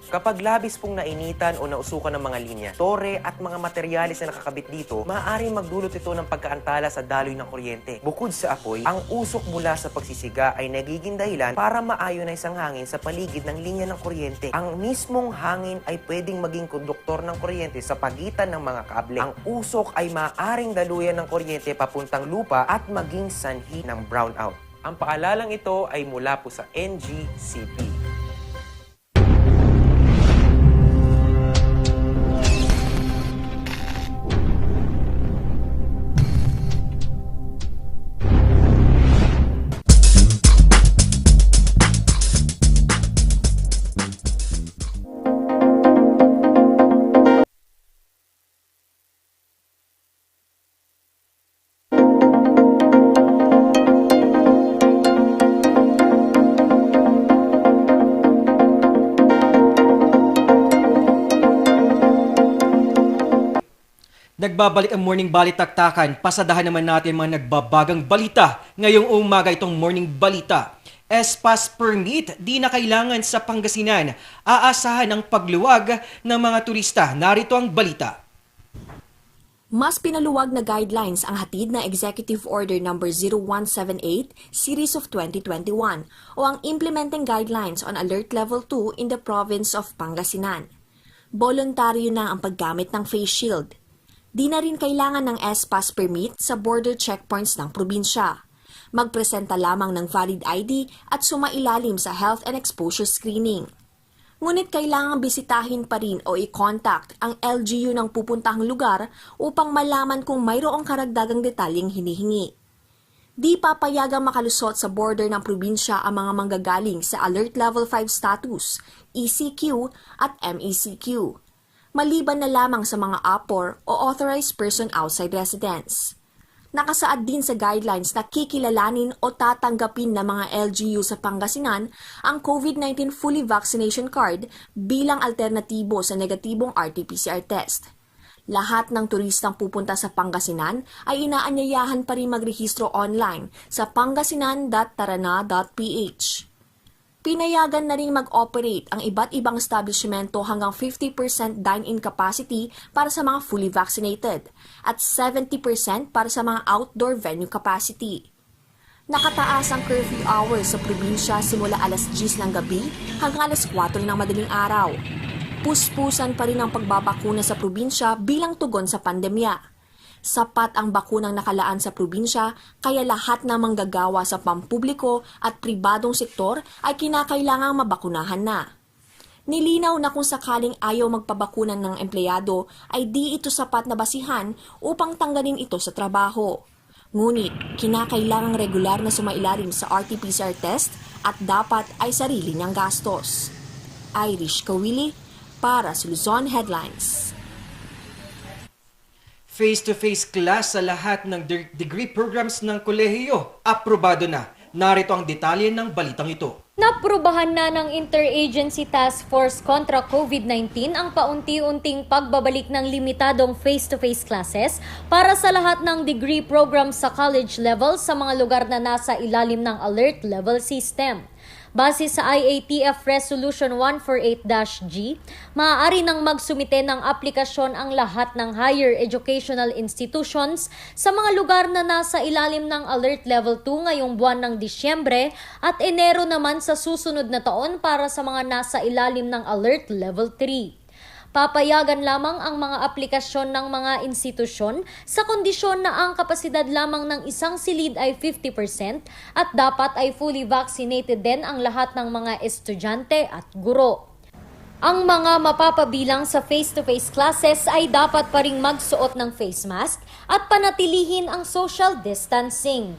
[SPEAKER 2] Kapag labis pong nainitan o nausukan ng mga linya, tore at mga materyales na nakakabit dito, maaaring magdulot ito ng pagkaantala sa daloy ng kuryente. Bukod sa apoy, ang usok mula sa pagsisiga ay nagiging dahilan para maayonize ang hangin sa paligid ng linya ng kuryente. Ang mismong hangin ay pwedeng maging konduktor ng kuryente sa pagitan ng mga kable. Ang usok ay maaaring daluyan ng kuryente papuntang lupa at maging sanhi ng brownout. Ang paalalang ito ay mula po sa NGCP.
[SPEAKER 13] Nagbabalik ang Morning Balitaktakan. Pasadahan naman natin mga nagbabagang balita. Ngayong umaga itong Morning Balita. Espas permit, di na kailangan sa Pangasinan. Aasahan ang pagluwag ng mga turista. Narito ang balita.
[SPEAKER 16] Mas pinaluwag na guidelines ang hatid na Executive Order No. 0178 Series of 2021 o ang Implementing Guidelines on Alert Level 2 in the Province of Pangasinan. Voluntaryo na ang paggamit ng face shield. Di na rin kailangan ng S-Pass permit sa border checkpoints ng probinsya. Magpresenta lamang ng valid ID at sumailalim sa health and exposure screening. Ngunit kailangang bisitahin pa rin o i-contact ang LGU ng pupuntahang lugar upang malaman kung mayroong karagdagang detalyeng hinihingi. Di papayagang makalusot sa border ng probinsya ang mga manggagaling sa Alert Level 5 status, ECQ at MECQ. Maliban na lamang sa mga APOR o Authorized Person Outside Residence. Nakasaad din sa guidelines na kikilalanin o tatanggapin ng mga LGU sa Pangasinan ang COVID-19 Fully Vaccination Card bilang alternatibo sa negatibong RT-PCR test. Lahat ng turistang pupunta sa Pangasinan ay inaanyayahan pa rin magrehistro online sa pangasinan.tarana.ph. Pinayagan na rin mag-operate ang iba't ibang establishmento hanggang 50% dine-in capacity para sa mga fully vaccinated at 70% para sa mga outdoor venue capacity. Nakataas ang curfew hours sa probinsya simula alas 10 ng gabi hanggang alas 4 ng madaling araw. Puspusan pa rin ang pagbabakuna sa probinsya bilang tugon sa pandemya. Sapat ang bakunang nakalaan sa probinsya kaya lahat na manggagawa sa pampubliko at pribadong sektor ay kinakailangang mabakunahan na. Nilinaw na kung sakaling ayaw magpabakunan ng empleyado ay di ito sapat na basihan upang tanggalin ito sa trabaho. Ngunit kinakailangang regular na sumailalim sa RT-PCR test at dapat ay sarili niyang gastos. Irish Kawili para sa Luzon Headlines.
[SPEAKER 13] Face-to-face class sa lahat ng degree programs ng kolehiyo. Aprobado na. Narito ang detalye ng balitang ito.
[SPEAKER 17] Naprubahan na ng Interagency Task Force kontra COVID-19 ang paunti-unting pagbabalik ng limitadong face-to-face classes para sa lahat ng degree programs sa college level sa mga lugar na nasa ilalim ng alert level system. Base sa IATF Resolution 148-G, maaari nang magsumite ng aplikasyon ang lahat ng higher educational institutions sa mga lugar na nasa ilalim ng Alert Level 2 ngayong buwan ng Disyembre at Enero naman sa susunod na taon para sa mga nasa ilalim ng Alert Level 3. Papayagan lamang ang mga aplikasyon ng mga institusyon sa kondisyon na ang kapasidad lamang ng isang silid ay 50% at dapat ay fully vaccinated din ang lahat ng mga estudyante at guro. Ang mga mapapabilang sa face-to-face classes ay dapat pa ring magsuot ng face mask at panatilihin ang social distancing.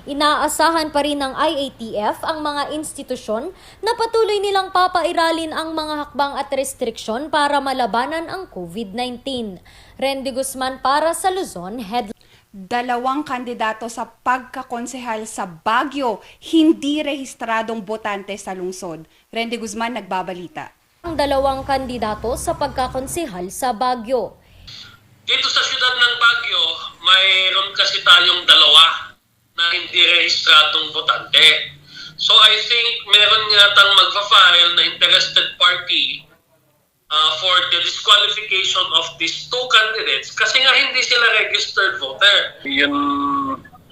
[SPEAKER 17] Inaasahan pa rin ng IATF ang mga institusyon na patuloy nilang papairalin ang mga hakbang at restriksyon para malabanan ang COVID-19. Rendy Guzman para sa Luzon Headlines.
[SPEAKER 14] 2 kandidato sa pagkakonsehal sa Baguio, hindi rehistradong botante sa lungsod. Rendy Guzman nagbabalita.
[SPEAKER 17] Ang 2 kandidato sa pagkakonsehal sa Baguio.
[SPEAKER 18] Dito sa siyudad ng Baguio, mayroon kasi tayong 2 na hindi rehistradong botante. So I think meron yatang magfa-file na interested party for the disqualification of these 2 candidates kasi nga hindi sila registered voter.
[SPEAKER 19] Yung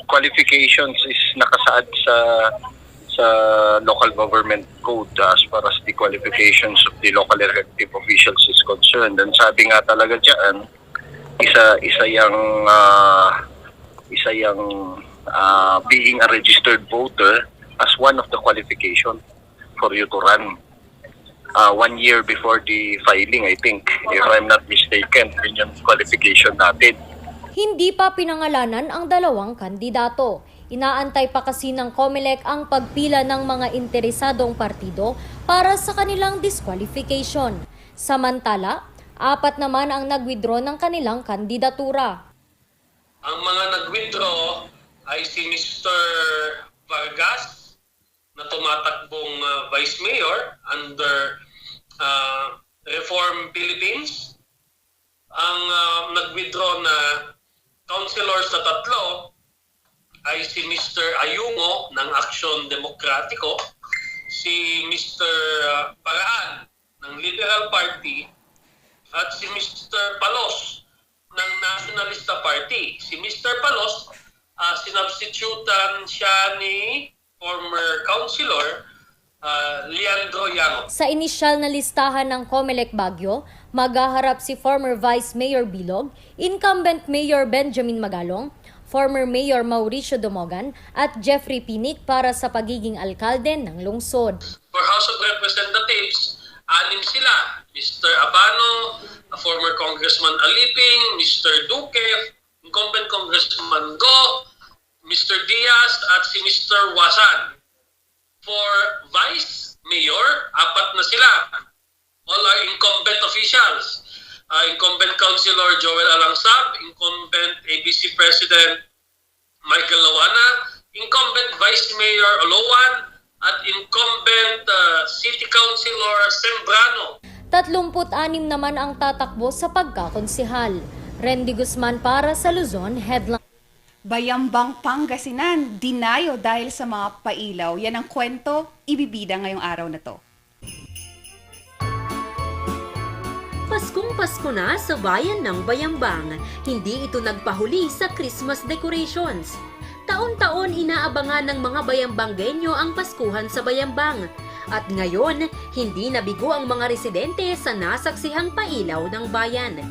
[SPEAKER 19] qualifications is nakasaad sa local government code as far as the qualifications of the local elective officials is concerned. And sabi nga talaga diyan, isa yang being a registered voter as one of the qualification for you to run 1 year before the filing, I think, if I'm not mistaken, yun yung qualification natin.
[SPEAKER 17] Hindi pa pinangalanan ang 2 kandidato. Inaantay pa kasi ng COMELEC ang pagpila ng mga interesadong partido para sa kanilang disqualification. Samantala, 4 naman ang nag-withdraw ng kanilang kandidatura.
[SPEAKER 18] Ang mga nag-withdraw ay si Mr. Vargas na tumatakbong Vice Mayor under Reform Philippines. Ang nag-withdraw na councilors sa 3 ay si Mr. Ayungo ng Aksyon Demokratiko, si Mr. Paraan ng Liberal Party at si Mr. Palos ng Nationalista Party. Si Mr. Palos, sinubstitutan siya ni former councilor Leandro Yango.
[SPEAKER 17] Sa inisyal na listahan ng COMELEC Baguio, maghaharap si former Vice Mayor Bilog, incumbent Mayor Benjamin Magalong, former Mayor Mauricio Dumogan at Jeffrey Pinic para sa pagiging alkalde ng lungsod.
[SPEAKER 18] For House of Representatives, 6 sila. Mr. Abano, former Congressman Aliping, Mr. Duque, incumbent Congressman Go, Mr. Diaz at si Mr. Wasan. For Vice Mayor, 4 na sila. All are incumbent officials. Incumbent Councilor Joel Alangsab, incumbent ABC President Michael Lawana, incumbent Vice Mayor Olowan, at incumbent City Councilor Sembrano.
[SPEAKER 17] 36 naman ang tatakbo sa pagkakonsihal. Randy Guzman para sa Luzon Headline.
[SPEAKER 14] Bayambang Pangasinan, dinayo dahil sa mga pailaw. Yan ang kwento, ibibida ngayong araw na to.
[SPEAKER 20] Paskong Pasko na sa bayan ng Bayambang. Hindi ito nagpahuli sa Christmas decorations. Taon-taon inaabangan ng mga Bayambanggenyo ang Paskuhan sa Bayambang. At ngayon, hindi nabigo ang mga residente sa nasaksihang pailaw ng bayan.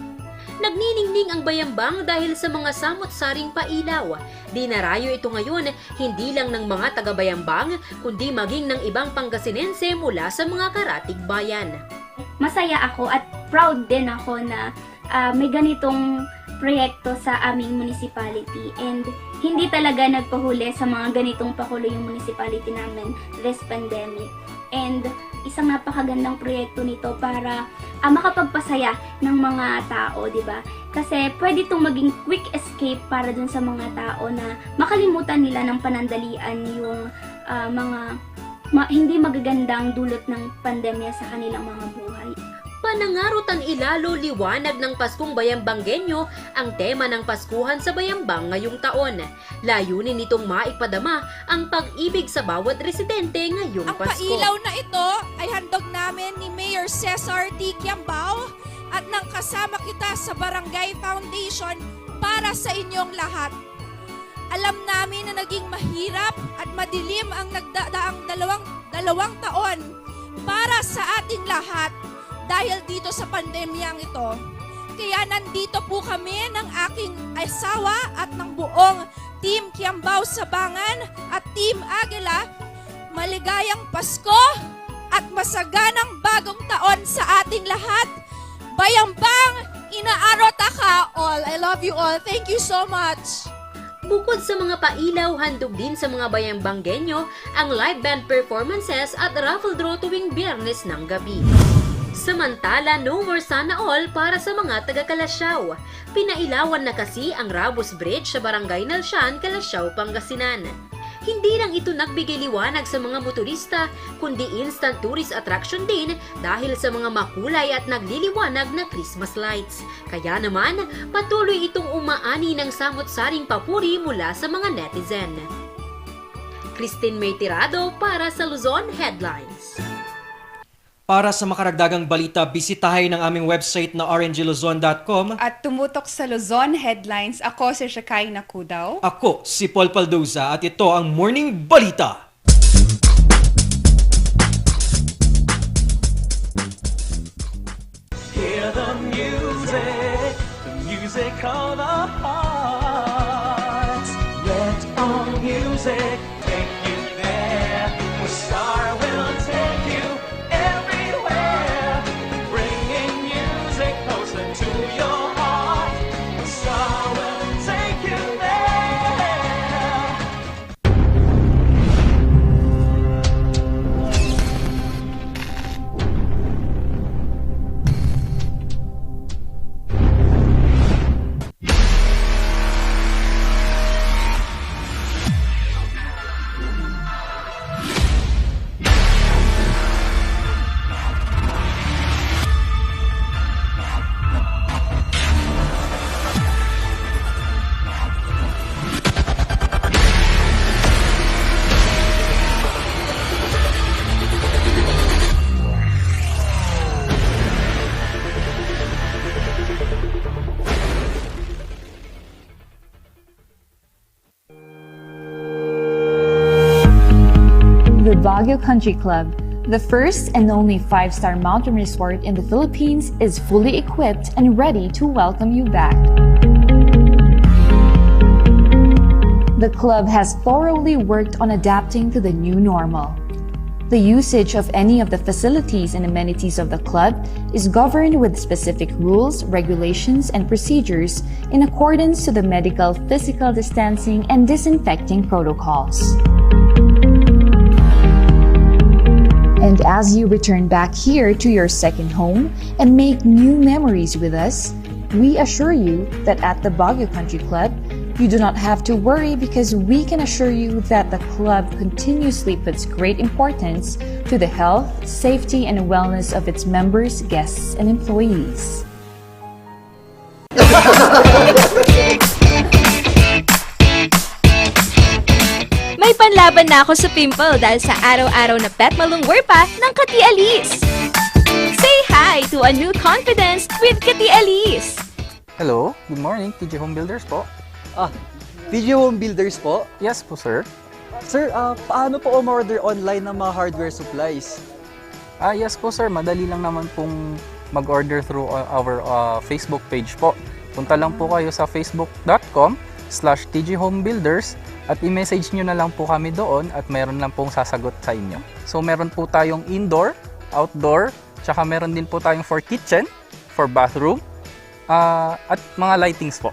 [SPEAKER 20] Nagniningning ang Bayambang dahil sa mga samot-saring pailaw. Dinarayo ito ngayon hindi lang ng mga taga-Bayambang, kundi maging ng ibang Pangasinense mula sa mga karatig bayan.
[SPEAKER 21] Masaya ako at proud din ako na may ganitong proyekto sa aming municipality, and hindi talaga nagpahuli sa mga ganitong pakulo yung municipality namin this pandemic. And isang napakagandang proyekto nito para makapagpasaya ng mga tao, di ba? Kasi pwede itong maging quick escape para dun sa mga tao na makalimutan nila ng panandalian yung hindi magagandang dulot ng pandemya sa kanilang mga buhay.
[SPEAKER 20] Panangarot ang ilalo liwanag ng Paskong Bayambanggenyo ang tema ng Paskuhan sa Bayambang ngayong taon. Layunin nitong maipadama ang pag-ibig sa bawat residente ngayong
[SPEAKER 22] Pasko. Ang pailaw na ito ay handog namin ni Mayor Cesar T. Quiambao at ng kasama kita sa Barangay Foundation para sa inyong lahat. Alam namin na naging mahirap at madilim ang nagdaang dalawang taon para sa ating lahat dahil dito sa pandemyang ito. Kaya nandito po kami ng aking asawa at ng buong Team Quiambao Sabangan at Team Aguila. Maligayang Pasko at masaganang bagong taon sa ating lahat. Bayambang, inaarota ka all. I love you all. Thank you so much.
[SPEAKER 20] Bukod sa mga pailaw, handog din sa mga Bayambanggenyo ang live band performances at raffle draw tuwing Biyernes ng gabi. Samantala, no more sana all para sa mga taga-Kalasyaw. Pinailawan na kasi ang Rabus Bridge sa Barangay Nalsyan, Kalasyaw, Pangasinan. Hindi lang ito nagbigay liwanag sa mga motorista, kundi instant tourist attraction din dahil sa mga makulay at nagliliwanag na Christmas lights. Kaya naman, patuloy itong umaani ng samot-saring papuri mula sa mga netizen. Christine May Tirado para sa Luzon Headlines.
[SPEAKER 13] Para sa makaragdagang balita, bisitahin ang aming website na rngluzon.com.
[SPEAKER 14] At tumutok sa Luzon Headlines, ako si Shakay Nakudaw.
[SPEAKER 13] Ako si Paul Paldoza at ito ang Morning Balita.
[SPEAKER 1] Hear the music of the heart. Let all music take you there, where Star will take you. To your heart, the star will take you there.
[SPEAKER 3] Baguio Country Club, the first and only 5-star mountain resort in the Philippines, is fully equipped and ready to welcome you back. The club has thoroughly worked on adapting to the new normal. The usage of any of the facilities and amenities of the club is governed with specific rules, regulations, and procedures in accordance to the medical, physical distancing, and disinfecting protocols. And as you return back here to your second home and make new memories with us, we assure you that at the Baguio Country Club, you do not have to worry because we can assure you that the club continuously puts great importance to the health, safety, and wellness of its members, guests, and employees.
[SPEAKER 5] May panlaban na ako sa pimple dahil sa araw-araw na pet malungwer pa ng Kati Alice. Say hi to a new confidence with Kati Alice.
[SPEAKER 6] Hello, good morning, TG Home Builders po.
[SPEAKER 7] TG Home Builders po?
[SPEAKER 6] Yes po, sir.
[SPEAKER 7] Sir, paano po umorder online ng mga hardware supplies?
[SPEAKER 6] Yes po, sir. Madali lang naman pong mag-order through our Facebook page po. Punta lang po kayo sa facebook.com/tghomebuilders at i-message nyo na lang po kami doon at meron lang pong sasagot sa inyo. So meron po tayong indoor, outdoor, tsaka meron din po tayong for kitchen, for bathroom, at mga lightings po.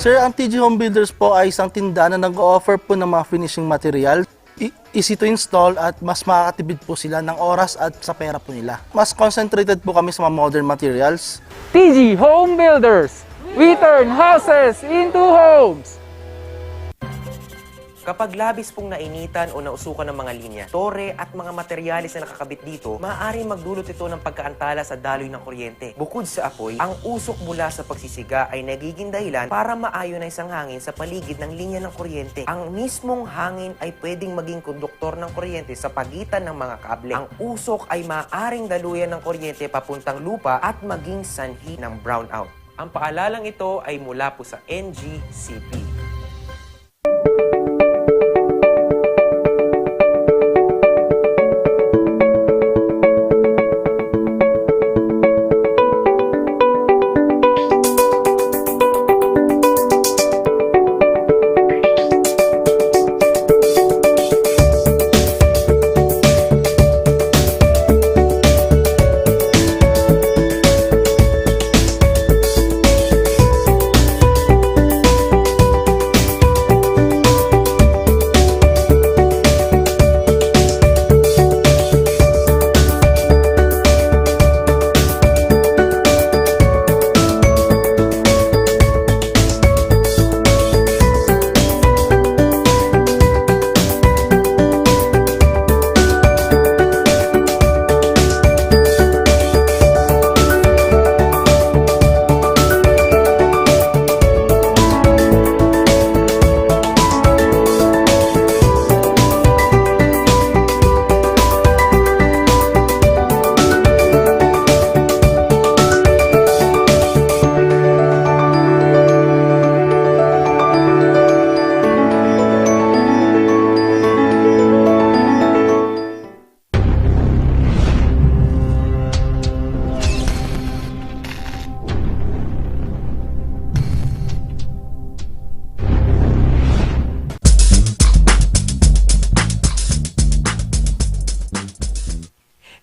[SPEAKER 8] Sir, ang TG Home Builders po ay isang tindahan na nag-o-offer po ng mga finishing material. Easy to install at mas makakatipid po sila ng oras at sa pera po nila. Mas concentrated po kami sa mga modern materials.
[SPEAKER 6] TG Home Builders! We turn houses into homes!
[SPEAKER 2] Kapag labis pong nainitan o nausukan ng mga linya, tore at mga materyales na nakakabit dito, maaaring magdulot ito ng pagkaantala sa daloy ng kuryente. Bukod sa apoy, ang usok mula sa pagsisiga ay nagiging dahilan para maayonize ang hangin sa paligid ng linya ng kuryente. Ang mismong hangin ay pwedeng maging konduktor ng kuryente sa pagitan ng mga kable. Ang usok ay maaaring daluyan ng kuryente papuntang lupa at maging sanhi ng brownout. Ang paalalang ito ay mula po sa NGCP.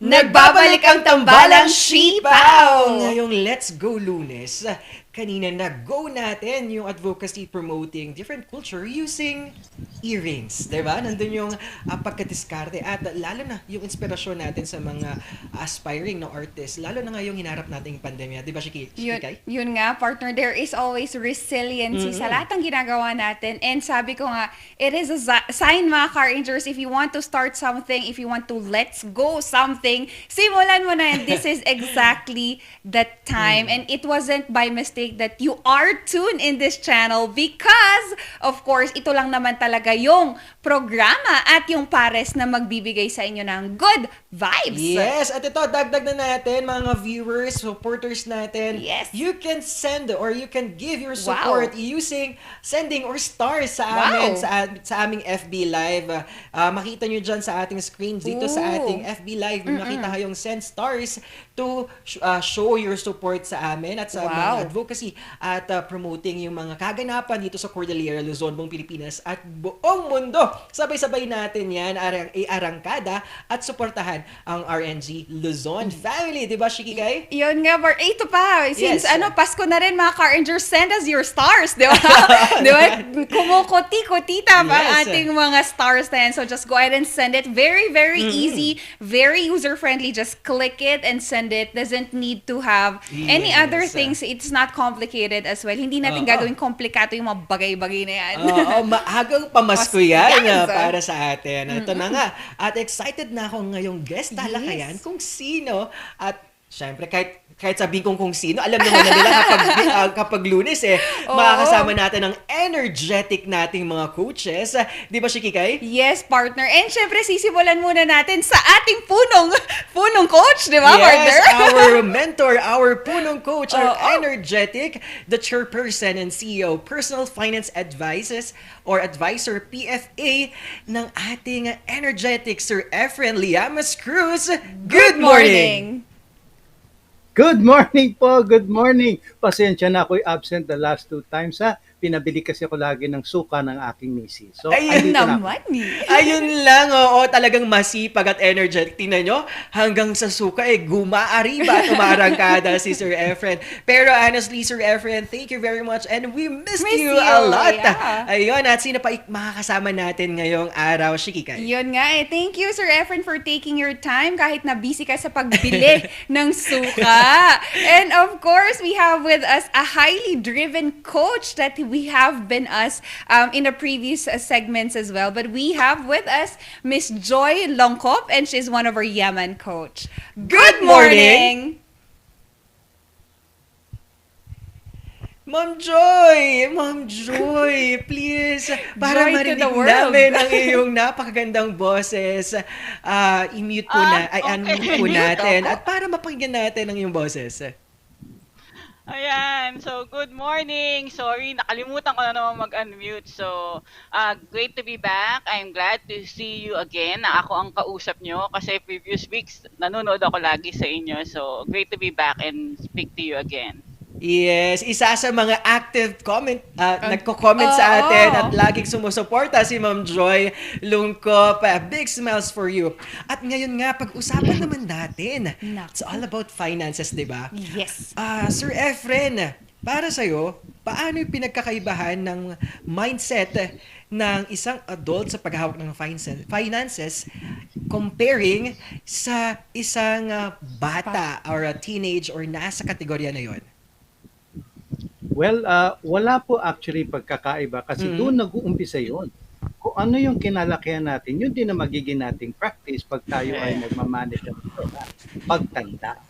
[SPEAKER 13] Nagbabalik ang tambalang Sipaw! Ngayong Let's Go Lunes, kanina na-go natin yung advocacy promoting different culture using earrings, diba? Nandun yung pagkadiskarte at lalo na yung inspirasyon natin sa mga aspiring na artists, lalo na ngayong hinarap nating pandemya, diba, Shikay?
[SPEAKER 14] Yun nga, partner, there is always resiliency sa lahat ng ginagawa natin. And sabi ko nga, it is a sign, mga car rangers, if you want to start something, if you want to let's go something, simulan mo na, and this is exactly the time. And it wasn't by mistake fantastic that you are tuned in this channel because, of course, ito lang naman talaga yung programa at yung pares na magbibigay sa inyo ng good vibes.
[SPEAKER 13] Yes, at ito, dagdag na natin, mga viewers, supporters natin.
[SPEAKER 14] Yes.
[SPEAKER 13] You can send or you can give your support using sending or stars sa amin, sa aming FB Live. Makita nyo dyan sa ating screen, dito sa ating FB Live, makita kayong send stars to show your support sa amin at sa mga advocacy at promoting yung mga kaganapan dito sa Cordillera, Luzon, buong Pilipinas at buong mundo. Sabay-sabay natin yan, arangkada at suportahan ang RNG Luzon family. Diba, Shikikay?
[SPEAKER 14] Yun nga, ito pa. Since
[SPEAKER 13] Yes.
[SPEAKER 14] Pasko na rin, mga Car Rangers, send us your stars, di ba? Di ba? Kumukuti-kutita pa ang
[SPEAKER 13] Yes.
[SPEAKER 14] ating mga stars na yan. So just go ahead and send it. Very, very easy. Very user-friendly. Just click it and send it. Doesn't need to have any other things. It's not complicated as well. Hindi natin gagawin komplikado yung mga bagay-bagay na yan.
[SPEAKER 13] Maagang pamasko yan
[SPEAKER 14] Yes.
[SPEAKER 13] para sa atin. Ito na nga. At excited na ako ngayong guest talakayan kung sino. At syempre, kahit sabihin kong kung sino, alam naman na nila kapag Lunes makakasama natin ang energetic nating mga coaches. Di ba, Shikikay?
[SPEAKER 14] Yes, partner. And syempre, sisimulan muna natin sa ating punong coach, di ba, partner?
[SPEAKER 13] Yes, our mentor, our punong coach, our energetic, the chairperson and CEO, Personal Finance Advisor, PFA, ng ating energetic Sir Efren Liamas Cruz. Good morning!
[SPEAKER 10] Good morning po, good morning. Pasensya na ako'y absent the last 2 times ha. Pinabili kasi ako lagi ng suka ng aking misis. So,
[SPEAKER 13] Ayun
[SPEAKER 14] naman
[SPEAKER 13] Ayun lang, talagang masipag at energetic. Tingnan nyo, hanggang sa suka gumaariba at umarangkada si Sir Efren. Pero honestly, Sir Efren, thank you very much and we missed you a lot.
[SPEAKER 14] Yeah.
[SPEAKER 13] Ayun, at sino pa makakasama natin ngayong araw, Shikikay?
[SPEAKER 14] Yun nga Thank you, Sir Efren, for taking your time kahit na busy ka sa pagbili ng suka. And of course, we have with us a highly driven coach that we have been in the previous segments as well. But we have with us Miss Joy Longkop, and she's one of our Yaman coach. Good morning!
[SPEAKER 13] Ma'am Joy, please, para
[SPEAKER 14] Joy to
[SPEAKER 13] marinig
[SPEAKER 14] the world.
[SPEAKER 13] namin ang iyong napakagandang boses, i-mute po unmute po natin at para mapakinggan natin ang iyong boses.
[SPEAKER 4] Ayan, so good morning. Sorry, nakalimutan ko na naman mag-unmute. So, great to be back. I'm glad to see you again na ako ang kausap nyo kasi previous weeks nanonood ako lagi sa inyo. So, great to be back and speak to you again.
[SPEAKER 13] Yes, isa sa mga active nagko-comment sa atin at laging sumusuporta si Ma'am Joy Lungkop. Big smiles for you. At ngayon nga, pag-usapan naman natin. It's all about finances, di ba?
[SPEAKER 14] Yes.
[SPEAKER 13] Sir Efren, para sa'yo, paano yung pinagkakaibahan ng mindset ng isang adult sa paghahawak ng finances comparing sa isang bata or a teenage or nasa kategorya na yon?
[SPEAKER 10] Well, wala po actually pagkakaiba kasi doon nag-uumpisa yun. Kung ano yung kinalakihan natin, yun din na magiging nating practice pag tayo ay magmamanage ng pagtanda.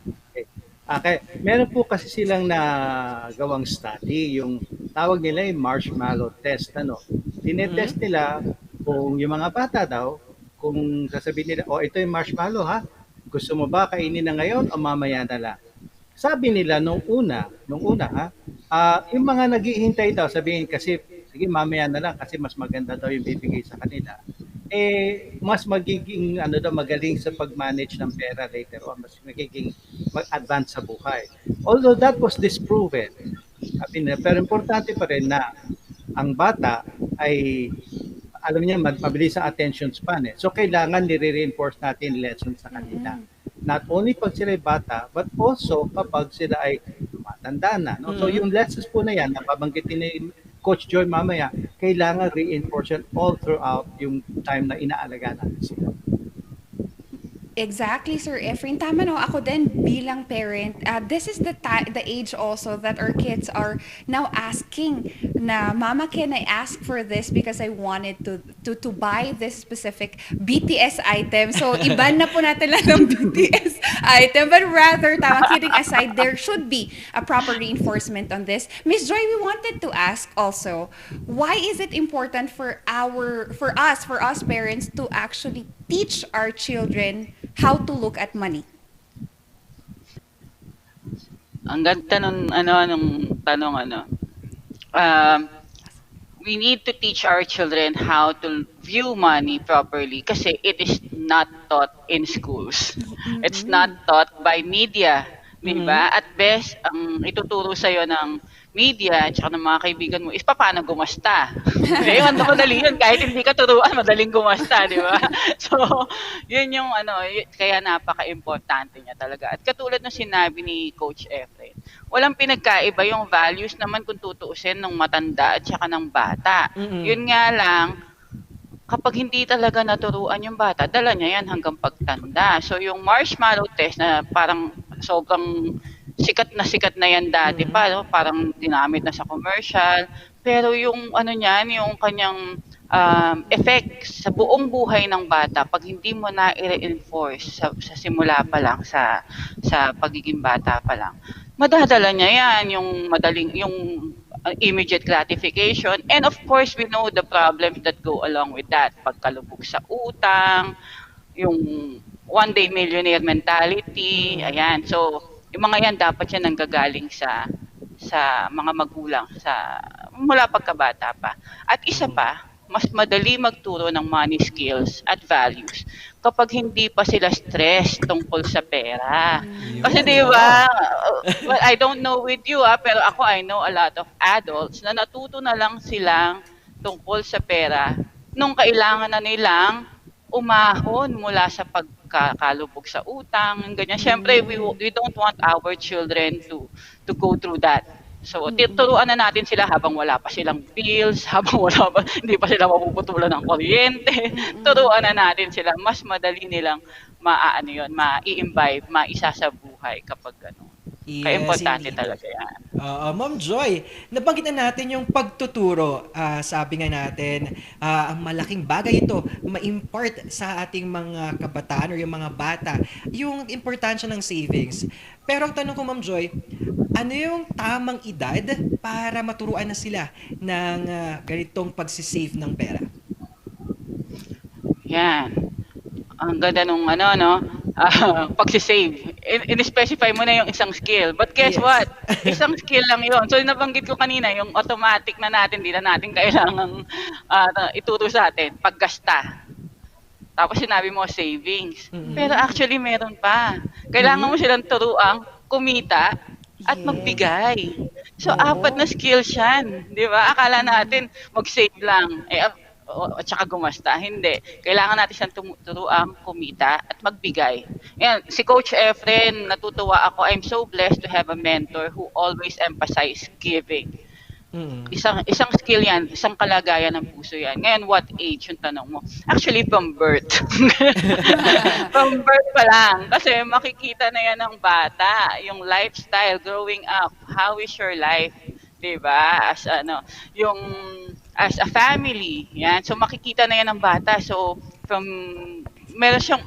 [SPEAKER 10] Okay. Meron po kasi silang nagawang study, yung tawag nila yung marshmallow test. Tinetest nila kung yung mga bata daw, kung sasabihin nila, ito yung marshmallow ha, gusto mo ba kainin na ngayon o mamaya na lang? Sabi nila nung una yung mga naghihintay daw, sabihin kasi, sige mamaya na lang kasi mas maganda daw yung bibigay sa kanila. Mas magiging magaling sa pag-manage ng pera later on, mas magiging mag-advance sa buhay. Although that was disproven, pero importante pa rin na ang bata ay, alam niya, mabilis ang attention span. So kailangan nire-reinforce natin lessons sa kanila. Not only pag sila ay bata, but also kapag sila ay tumatanda na. So yung lessons po na yan, napabanggitin ni Coach Joy mamaya, kailangan reinforce yan all throughout yung time na inaalaga natin sila.
[SPEAKER 14] Exactly, Sir Efren. Tama no, ako din bilang parent, this is the age also that our kids are now asking na, Mama, can I ask for this because I wanted to buy this specific BTS item. So, iban na po natin lang ng BTS item, but rather, kidding aside, there should be a proper reinforcement on this. Miss Joy, we wanted to ask also, why is it important for us parents to actually teach our children how to look at money?
[SPEAKER 4] Ang ganda nung tanong. We need to teach our children how to view money properly kasi it is not taught in schools. It's not taught by media, di ba? At best, ang ituturo sa'yo ng media at saka ng mga kaibigan mo is paano gumasta. Ngayon, madali yun. Kahit hindi ka turuan, madaling gumasta, di ba? So, yun yung kaya napaka-importante niya talaga. At katulad ng sinabi ni Coach Efren, walang pinagkaiba yung values naman kung tutuusin ng matanda at saka ng bata. Yun nga lang, kapag hindi talaga naturuan yung bata, dala niya yan hanggang pagtanda. So, yung marshmallow test na parang sobrang sikat na yan dati pa, no? Parang ginamit na sa commercial. Pero yung yung kanyang effect sa buong buhay ng bata, pag hindi mo na i-reinforce sa simula pa lang, sa pagiging bata pa lang, madadala niya yan, yung immediate gratification. And of course, we know the problems that go along with that. Pagkalubog sa utang, yung one day millionaire mentality, ayan. So, yung mga yan dapat yan nanggagaling sa mga magulang mula pagkabata pa. At isa pa, mas madali magturo ng money skills at values kapag hindi pa sila stress tungkol sa pera. Kasi di ba, well, I don't know with you pero ako I know a lot of adults na natuto na lang silang tungkol sa pera nung kailangan na nilang umahon mula sa pagkakalubog sa utang, ganyan. Siyempre, we don't want our children to go through that. So, turuan na natin sila habang wala pa silang bills, habang hindi pa sila mapuputulan ng kuryente. Turuan na natin sila. Mas madali nilang ma-i-imbibe, maisa sa buhay kapag gano'n. Kaya importante talaga yan.
[SPEAKER 13] Ma'am Joy, nabanggit na natin yung pagtuturo. Sabi nga natin, ang malaking bagay ito, ma-impart sa ating mga kabataan o yung mga bata, yung importansya ng savings. Pero ang tanong ko, Ma'am Joy, ano yung tamang edad para maturuan na sila ng ganitong pagsisave ng pera?
[SPEAKER 4] Yan. Ang ganda nung pagsisave. In-specify mo na yung isang skill. But guess what? Isang skill lang yon. So, nabanggit ko kanina, yung automatic na natin, di na natin kailangang ituro sa atin, paggasta. Tapos sinabi mo, savings. Pero actually, meron pa. Kailangan mo silang turuang kumita at magbigay. So, 4 na skills yan. Di ba? Akala natin, mag-save lang. At saka gumasta. Hindi. Kailangan natin siyang turuang kumita at magbigay. Yan, si Coach Efren, natutuwa ako. I'm so blessed to have a mentor who always emphasize giving. Isang skill yan, isang kalagayan ng puso yan. Ngayon, what age yung tanong mo? Actually, from birth. From birth pa lang. Kasi makikita na yan ng bata. Yung lifestyle, growing up. How is your life? Diba? As a family. Yan. So, makikita na yan ng bata. So, meron siyang,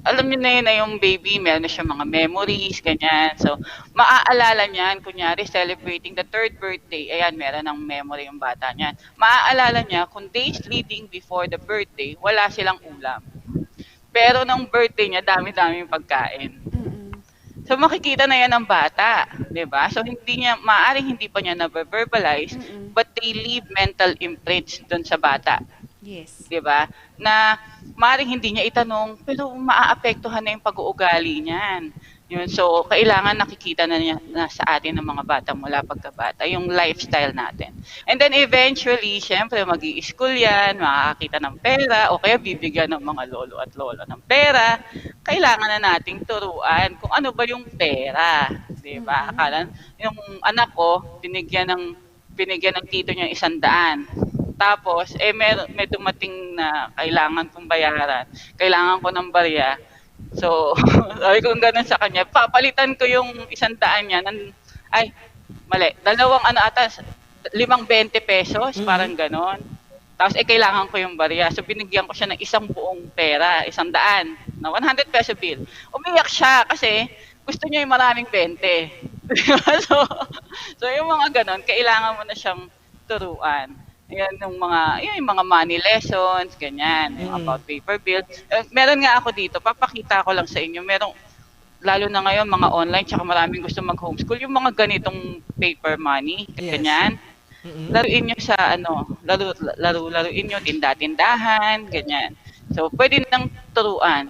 [SPEAKER 4] alam niyo na yun na yung baby, meron na siyang mga memories, ganyan. So, maaalala niyan, kunyari, celebrating the 3rd birthday, ayan, meron ng memory yung bata niyan. Maaalala niya, kung days leading before the birthday, wala silang ulam. Pero nung birthday niya, dami-daming pagkain. So, makikita na yan ng bata, di ba? So, maaaring hindi pa niya na-verbalize, but they leave mental imprints dun sa bata.
[SPEAKER 14] Yes.
[SPEAKER 4] Di ba? Na maaaring hindi niya itanong, pero maaapektuhan na yung pag-uugali niyan. Yun, so, kailangan nakikita na niya na sa atin ng mga bata mula pagkabata, yung lifestyle natin. And then eventually, syempre, mag-i-school yan, makakakita ng pera, o kaya bibigyan ng mga lolo at lola ng pera. Kailangan na nating turuan kung ano ba yung pera. Diba? Akala, yung anak ko, binigyan ng tito niya 100. Tapos, may dumating na kailangan kong bayaran. Kailangan ko ng barya. So, sabi ko gano'n sa kanya, papalitan ko yung 100 niya. Mali. 5 20 pesos, parang gano'n. Tapos kailangan ko yung barya. So binigyan ko siya ng isang buong pera, 100 na 100 peso bill. Umiyak siya kasi gusto niya yung maraming 20. so yung mga ganon, kailangan mo na siyang turuan. Yan yung mga money lessons, ganyan, yung about paper bill. Meron nga ako dito, papakita ko lang sa inyo. Lalo na ngayon, mga online, tsaka maraming gusto mag-homeschool, yung mga ganitong paper money, ganyan. Laruin nyo sa laruin nyo, tinda-tindahan, ganyan. So, pwede nang turuan.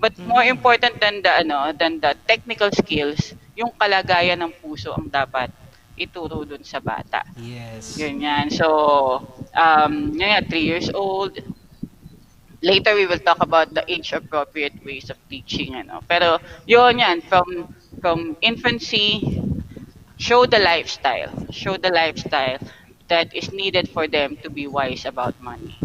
[SPEAKER 4] But more important than the technical skills, yung kalagayan ng puso ang dapat ituro dun sa bata.
[SPEAKER 13] Yes.
[SPEAKER 4] Ganyan. So, 3 years old. Later, we will talk about the age-appropriate ways of teaching. Pero, yun yan. From infancy, show the lifestyle. Show the lifestyle that is needed for them to be wise about money.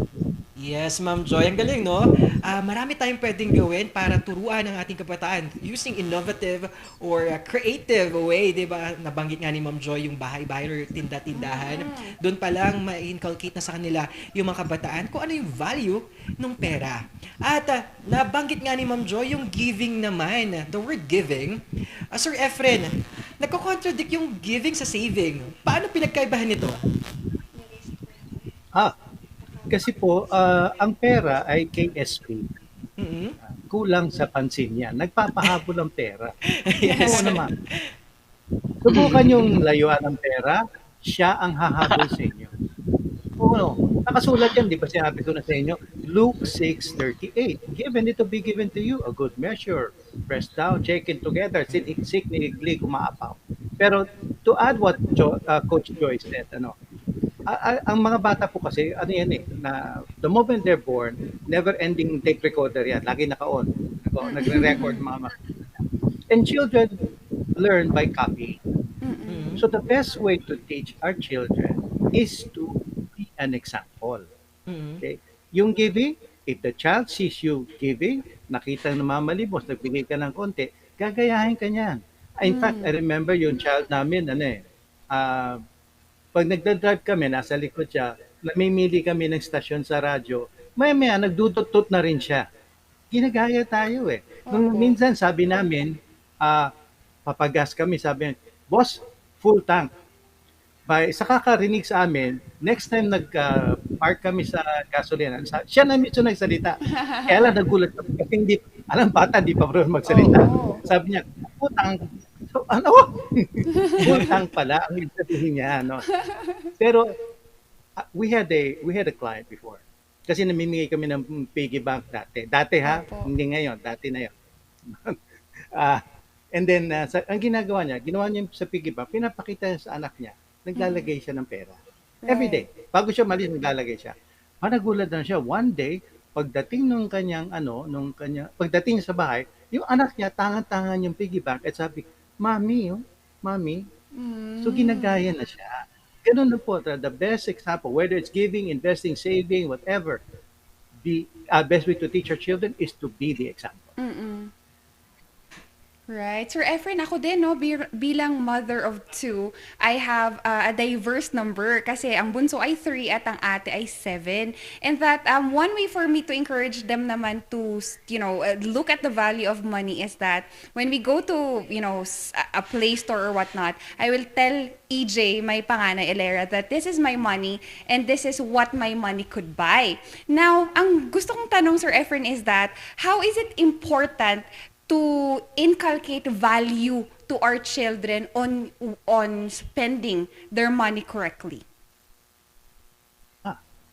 [SPEAKER 13] Yes, Ma'am Joy. Ang galing, no? Marami tayong pwedeng gawin para turuan ang ating kabataan using innovative or creative way, di ba? Nabanggit nga ni Ma'am Joy yung bahay-bahay or tinda-tindahan. Doon pa lang ma-inculcate na sa kanila yung mga kabataan kung ano yung value ng pera. At nabanggit nga ni Ma'am Joy yung giving naman, the word giving. Sir Efren, nagko-contradict yung giving sa saving. Paano pinagkaibahan nito?
[SPEAKER 10] Kasi po, ang pera ay KSP. Kulang sa pansin yan. Nagpapahabol ang pera.
[SPEAKER 13] Yes.
[SPEAKER 10] Oo naman. Subukan yung layuan ng pera, siya ang hahabol sa inyo. Oo, nakasulat yan, di ba sinabi ko na sa inyo? Luke 6:38. Given it to be given to you, a good measure. Press down, check it together, sikniglig, umaapaw. Pero to add what Coach Joy said, ang mga bata po kasi, na the moment they're born, never-ending tape recorder yan. Lagi naka-on. Nagre-record mga And children learn by copying. So the best way to teach our children is to be an example. Okay? Yung giving, if the child sees you giving, nakita na mamalimos, nagbigay ka ng konti, gagayahin ka niyan. In fact, I remember yung child namin, pag nagdadrive kami, nasa likod siya, namimili kami ng stasyon sa radyo, maya nagdudot-tot na rin siya. Ginagaya tayo eh. Nung minsan sabi namin, papagas kami, sabi, boss, full tank. Sa kakarinig sa amin, next time nag-park kami sa gasolina, siya na mismo nagsalita. Kaya lang nagulat kami kasi bata, di pa bro magsalita. Sabi niya, putang. So, full tank pala ang sabihin niya, Pero we had a client before. Kasi namimigay kami ng piggy bank dati. Dati hindi ngayon, dati na 'yon. And then ang ginawa niya sa piggy bank, pinapakita niya sa anak niya, naglalagay siya ng pera. Every day. Bago siya malis, naglalagay siya. Nagulat na siya. One day, pagdating pagdating sa bahay, yung anak niya, tangan-tangan yung piggy bank at sabi, Mami. So ginagaya na siya. Ganun na po. The best example, whether it's giving, investing, saving, whatever, the best way to teach our children is to be the example.
[SPEAKER 14] Right. Sir Efren, ako din, bilang mother of 2, I have a diverse number kasi ang bunso ay 3 at ang ate ay 7. And that one way for me to encourage them naman to, look at the value of money is that when we go to, a Play Store or whatnot, I will tell EJ, my panganay, Elera, that this is my money and this is what my money could buy. Now, ang gusto kong tanong, Sir Efren, is that how is it important to inculcate value to our children on spending their money correctly?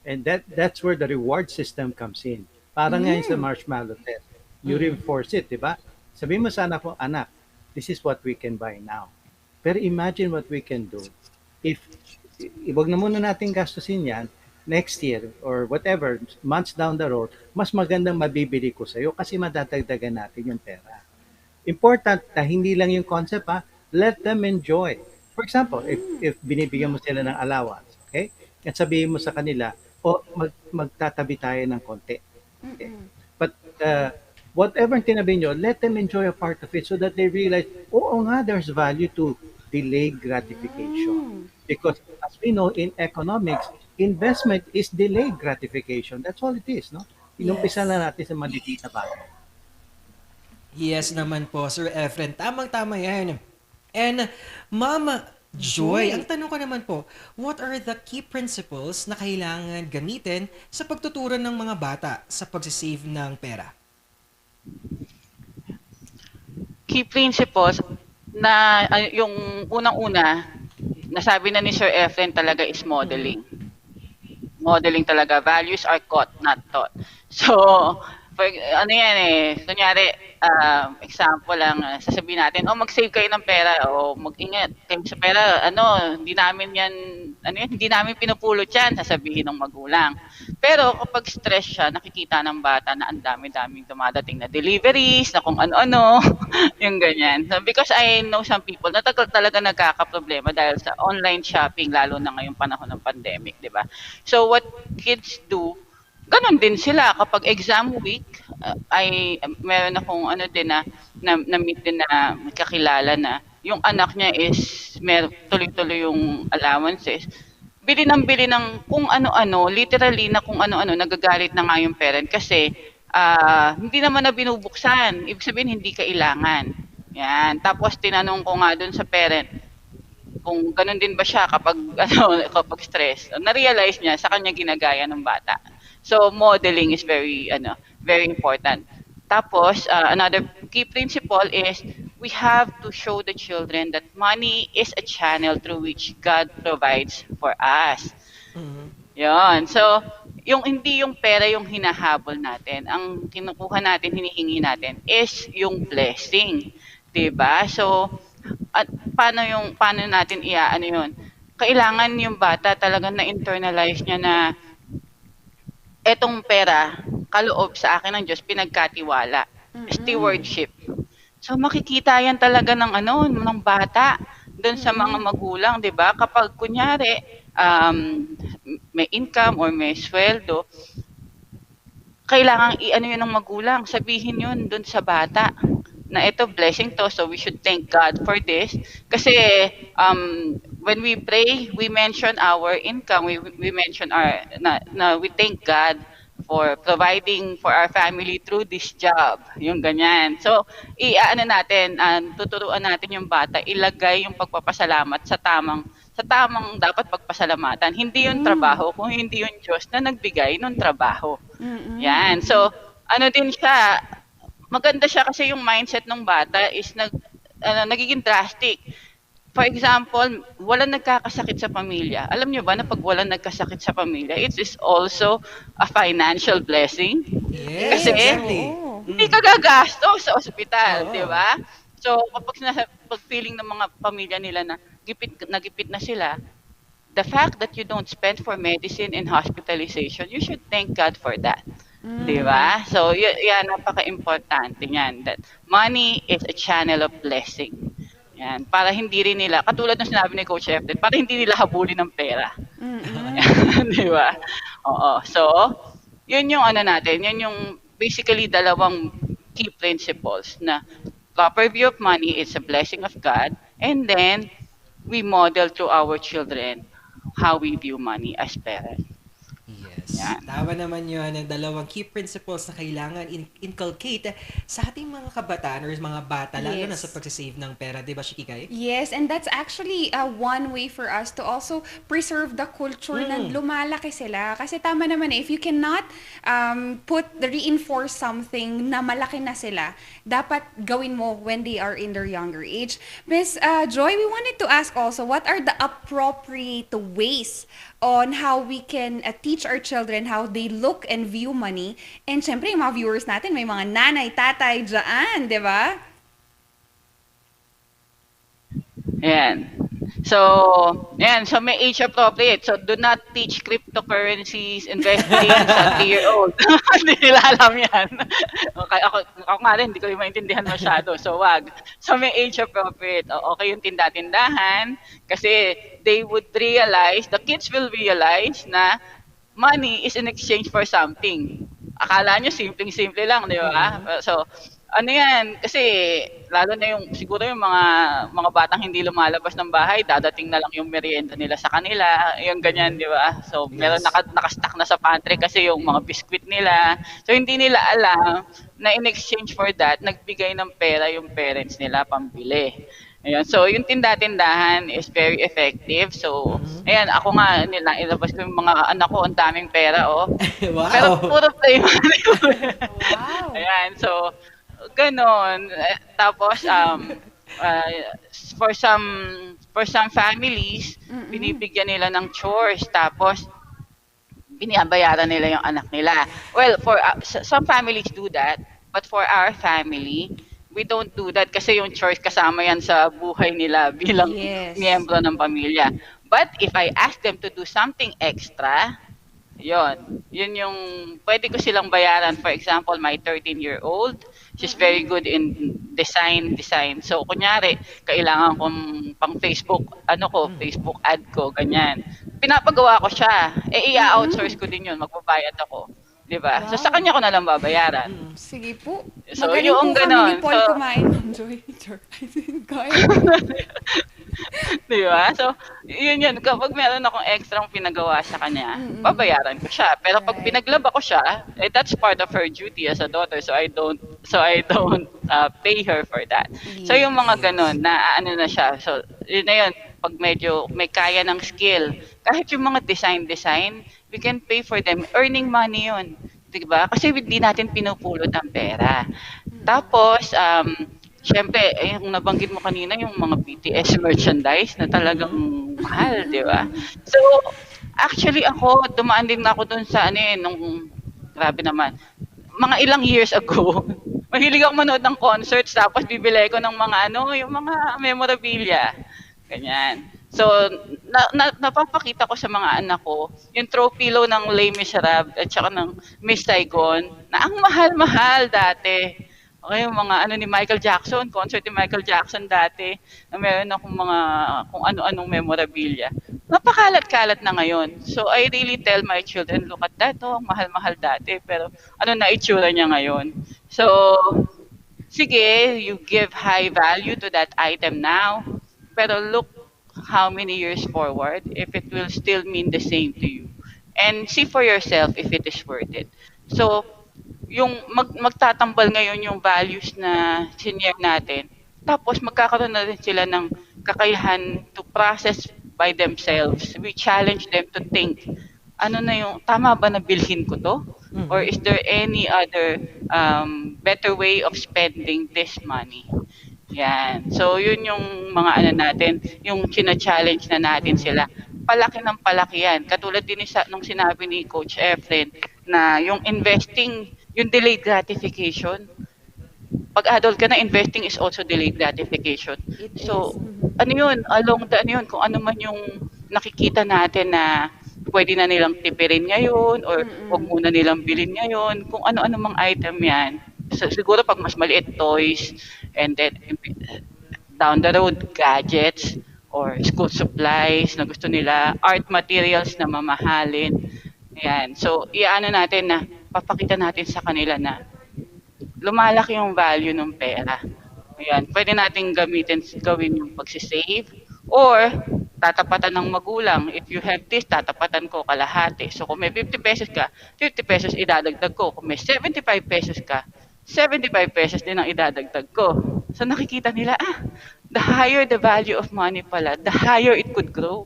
[SPEAKER 10] And that's where the reward system comes in. Parang ngayon sa marshmallow test. You reinforce it, di ba? Sabihin mo sa anak mo, anak, this is what we can buy now. Pero imagine what we can do if wag na muna natin gastusin yan, next year or whatever, months down the road, mas magandang mabibili ko sa'yo kasi madadagdagan natin yung pera. Important na hindi lang yung concept, let them enjoy. For example, if binibigyan mo sila ng allowance, okay? At sabihin mo sa kanila, magtatabi tayo ng konti. Okay? But whatever tinabi nyo, let them enjoy a part of it so that they realize, there's value to delayed gratification. Because as we know in economics, investment is delayed gratification. That's all it is, no? Inumpisa na natin sa maliliit na bagay.
[SPEAKER 13] Yes naman po, Sir Efren. Tamang-tama yan. And Mama Joy, ang tanong ko naman po, what are the key principles na kailangan gamitin sa pagtuturo ng mga bata sa pagsisave ng pera?
[SPEAKER 4] Key principles na yung unang-una, nasabi na ni Sir Efren talaga is modeling. Modeling talaga. Values are caught, not taught. So, ano yan kunyari, example lang, sasabihin natin, mag-save kayo ng pera, o mag-ingat kayo sa pera, hindi namin pinupulot yan, sasabihin ng magulang. Pero kapag stress siya, nakikita ng bata na ang dami-daming dumadating na deliveries, na kung ano-ano, yung ganyan. So, because I know some people na talaga nagkakaproblema dahil sa online shopping, lalo na ngayong panahon ng pandemic, di ba? So, what kids do, ganon din sila kapag exam week, meron akong na-meet din na kakilala na yung anak niya is tuloy-tuloy yung allowances. Bili ng kung ano-ano, literally na kung ano-ano, nagagalit na nga yung parent kasi hindi naman na binubuksan. Ibig sabihin hindi kailangan. Yan. Tapos tinanong ko nga dun sa parent kung ganon din ba siya kapag stress. Na-realize niya sa kanya ginagaya ng bata. So modeling is very important. Tapos another key principle is we have to show the children that money is a channel through which God provides for us. Yon. So hindi yung pera yung hinahabol natin. Ang kinukuha natin, hinihingi natin is yung blessing. 'Di ba? So paano natin yun? Kailangan yung bata talagang na-internalize niya na etong pera, kaloob sa akin ng Diyos, pinagkatiwala. Stewardship. So makikita yan talaga ng bata doon sa mga magulang, 'di ba? Kapag kunyari may income or may sweldo, kailangan yun ng magulang, sabihin yun doon sa bata na ito blessing to, so we should thank God for this. Kasi when we pray, we mention our income, we mention we thank God for providing for our family through this job, yung ganyan. So, tuturuan natin yung bata, ilagay yung pagpapasalamat sa tamang dapat pagpasalamatan. Hindi yung trabaho, kung hindi yung Diyos na nagbigay ng trabaho. Yan. So, din siya, maganda siya kasi yung mindset ng bata is nagiging drastic. For example, walang nagkakasakit sa pamilya. Alam niyo ba na pag walang nagkasakit sa pamilya, it is also a financial blessing?
[SPEAKER 13] Yes,
[SPEAKER 4] kasi
[SPEAKER 13] exactly.
[SPEAKER 4] Hindi ka gagastos sa ospital, di ba? So, pag feeling ng mga pamilya nila na gipit na sila, the fact that you don't spend for medicine and hospitalization, you should thank God for that. Di ba? So, yan, napaka-importante yan. That money is a channel of blessing. Yan. Para hindi rin nila, katulad ng sinabi ni Coach Efren, para hindi nila habulin ng pera. Di ba? Oo. So, yun yung yun yung basically dalawang key principles na proper view of money is a blessing of God, and then we model to our children how we view money as parents.
[SPEAKER 13] Yes. Tama naman yun ang dalawang key principles na kailangan inculcate sa ating mga kabataan or mga bata, lalo na sa pagsisave ng pera. Diba, Shikikay?
[SPEAKER 14] Yes, and that's actually one way for us to also preserve the culture na lumalaki sila. Kasi tama naman if you cannot reinforce something na malaki na sila, dapat gawin mo when they are in their younger age. Miss Joy, we wanted to ask also, what are the appropriate ways on how we can teach our children how they look and view money? And syempre, yung mga viewers natin, may mga nanay, tatay dyan, di ba?
[SPEAKER 4] Yan. So may age appropriate. So do not teach cryptocurrencies, investing sa 3-year-old. Hindi nila alam yan. Okay, ako nga rin, hindi ko rin maintindihan masyado. So wag. So may age appropriate. Okay yung tinda-tindahan kasi they would realize, the kids will realize na money is in exchange for something. Akala nyo simpleng-simple lang, di ba? So ano yan, kasi lalo na yung siguro yung mga batang hindi lumalabas ng bahay, dadating na lang yung merienda nila sa kanila, yung ganyan, di ba? So, meron nakastack na sa pantry kasi yung mga biskwit nila. So, hindi nila alam na in exchange for that, nagbigay ng pera yung parents nila pambili. Ayan. So, yung tinda-tindahan is very effective. So, ayan, ako nga, ilabas ko yung mga anak ko, ang daming pera, oh.
[SPEAKER 13] Wow.
[SPEAKER 4] Pero puro play money. Ayan, so, ganon. Tapos, for some families, binibigyan nila ng chores. Tapos, binabayaran nila yung anak nila. Well, some families do that, but for our family, we don't do that kasi yung chores kasama yan sa buhay nila bilang miyembro ng pamilya. But if I ask them to do something extra, yun yung pwede ko silang bayaran. For example, my 13-year-old, she's very good in design. So, kunyari, kailangan kong pang Facebook, Facebook ad ko, ganyan. Pinapagawa ko siya. I-outsource ko din yun, magbabayad ako. Diba? So, sa kanya ko na lang babayaran.
[SPEAKER 14] Sige po.
[SPEAKER 4] So,
[SPEAKER 14] Magaling
[SPEAKER 4] yung
[SPEAKER 14] po kami
[SPEAKER 4] ganon.
[SPEAKER 14] ni Paul
[SPEAKER 4] So,
[SPEAKER 14] kumain ng Joy. Kaya.
[SPEAKER 4] diba? So, yun. Kapag meron akong extrang pinagawa sa kanya, babayaran ko siya. Pero pag pinaglaba ko siya, that's part of her duty as a daughter. So, I don't pay her for that. So, yung mga ganon, na ano na siya. So, yun na yun. Pag medyo may kaya ng skill, kahit yung mga design, we can pay for them. Earning money yun. Diba? Kasi hindi natin pinupulot ang pera. Tapos, syempre, yung nabanggit mo kanina, yung mga BTS merchandise na talagang mahal, di ba? So, actually ako, dumaan din ako dun sa nung, grabe naman, mga ilang years ago, mahilig ako manood ng concerts, tapos bibili ko ng mga yung mga memorabilia. Ganyan. So, napapakita ko sa mga anak ko, yung throw pillow ng Les Miserables at saka ng Miss Saigon, na ang mahal-mahal dati. Okay, yung mga ni Michael Jackson, concert ni Michael Jackson dati, na meron akong mga kung ano-anong memorabilia. Napakalat-kalat na ngayon. So, I really tell my children, look at that, ang mahal-mahal dati, pero ano na itsura niya ngayon. So, sige, you give high value to that item now, pero look how many years forward if it will still mean the same to you. And see for yourself if it is worth it. So, yung magtatambal ngayon yung values na senior natin, tapos magkakaroon na rin sila ng kakayahan to process by themselves. We challenge them to think, ano na yung, tama ba na bilhin ko to? Or is there any other better way of spending this money? Yan. So, yun yung mga natin, yung china-challenge na natin sila. Palaki ng palaki yan. Katulad din nung sinabi ni Coach Efren na yung investing, yung delayed gratification. Pag adult ka na, investing is also delayed gratification. So, along the kung ano man yung nakikita natin na pwede na nilang tipirin ngayon or huwag muna nilang bilhin ngayon, kung ano-ano mang item yan. So, siguro pag mas maliit, toys, and then down the road, gadgets or school supplies na gusto nila, art materials na mamahalin. Ayan. So, natin na, papakita natin sa kanila na lumalaki yung value ng pera. Ayan. Pwede natin gawin yung pagsisave or tatapatan ng magulang. If you have this, tatapatan ko kalahati. So, kung may 50 pesos ka, 50 pesos idadagdag ko. Kung may 75 pesos ka, 75 pesos din ang idadagdag ko. So nakikita nila, the higher the value of money pala, the higher it could grow.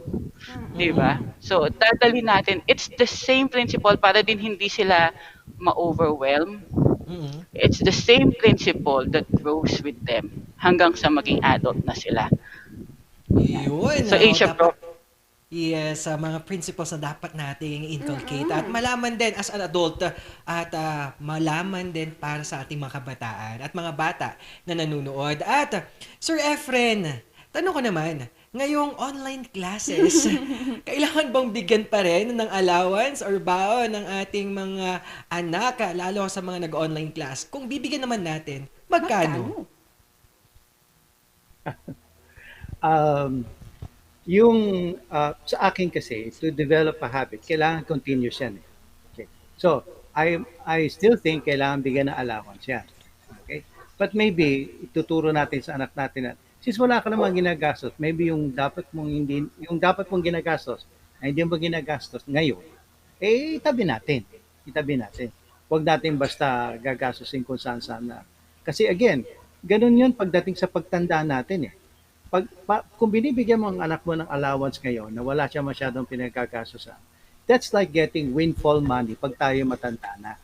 [SPEAKER 4] Diba? So dadali natin, it's the same principle para din hindi sila ma-overwhelm. It's the same principle that grows with them hanggang sa maging adult na sila.
[SPEAKER 13] Yun.
[SPEAKER 4] So Asia Pro.
[SPEAKER 13] Yes, mga principles na dapat nating inculcate at malaman din as an adult at malaman din para sa ating mga kabataan at mga bata na nanonood. At Sir Efren, tanong ko naman, ngayong online classes, kailangan bang bigyan pa rin ng allowance or baon ng ating mga anak, lalo sa mga nag-online class? Kung bibigyan naman natin, magkano?
[SPEAKER 10] Yung sa akin kasi, to develop a habit, kailangan continuous yan. Okay. So, I still think kailangan bigyan ng allowance yan. Okay? But maybe ituturo natin sa anak natin na since wala ka namang ginagastos, maybe yung dapat mong ginagastos ay hindi mo ginagastos ngayon, itabi natin. Itabi natin. Huwag natin basta gagastusin kung saan-saan na. Kasi again, ganun yun pagdating sa pagtanda natin eh. Kung binibigyan mo ang anak mo ng allowance ngayon na wala siya masyadong pinagkagastusan, that's like getting windfall money pag tayo matanda na.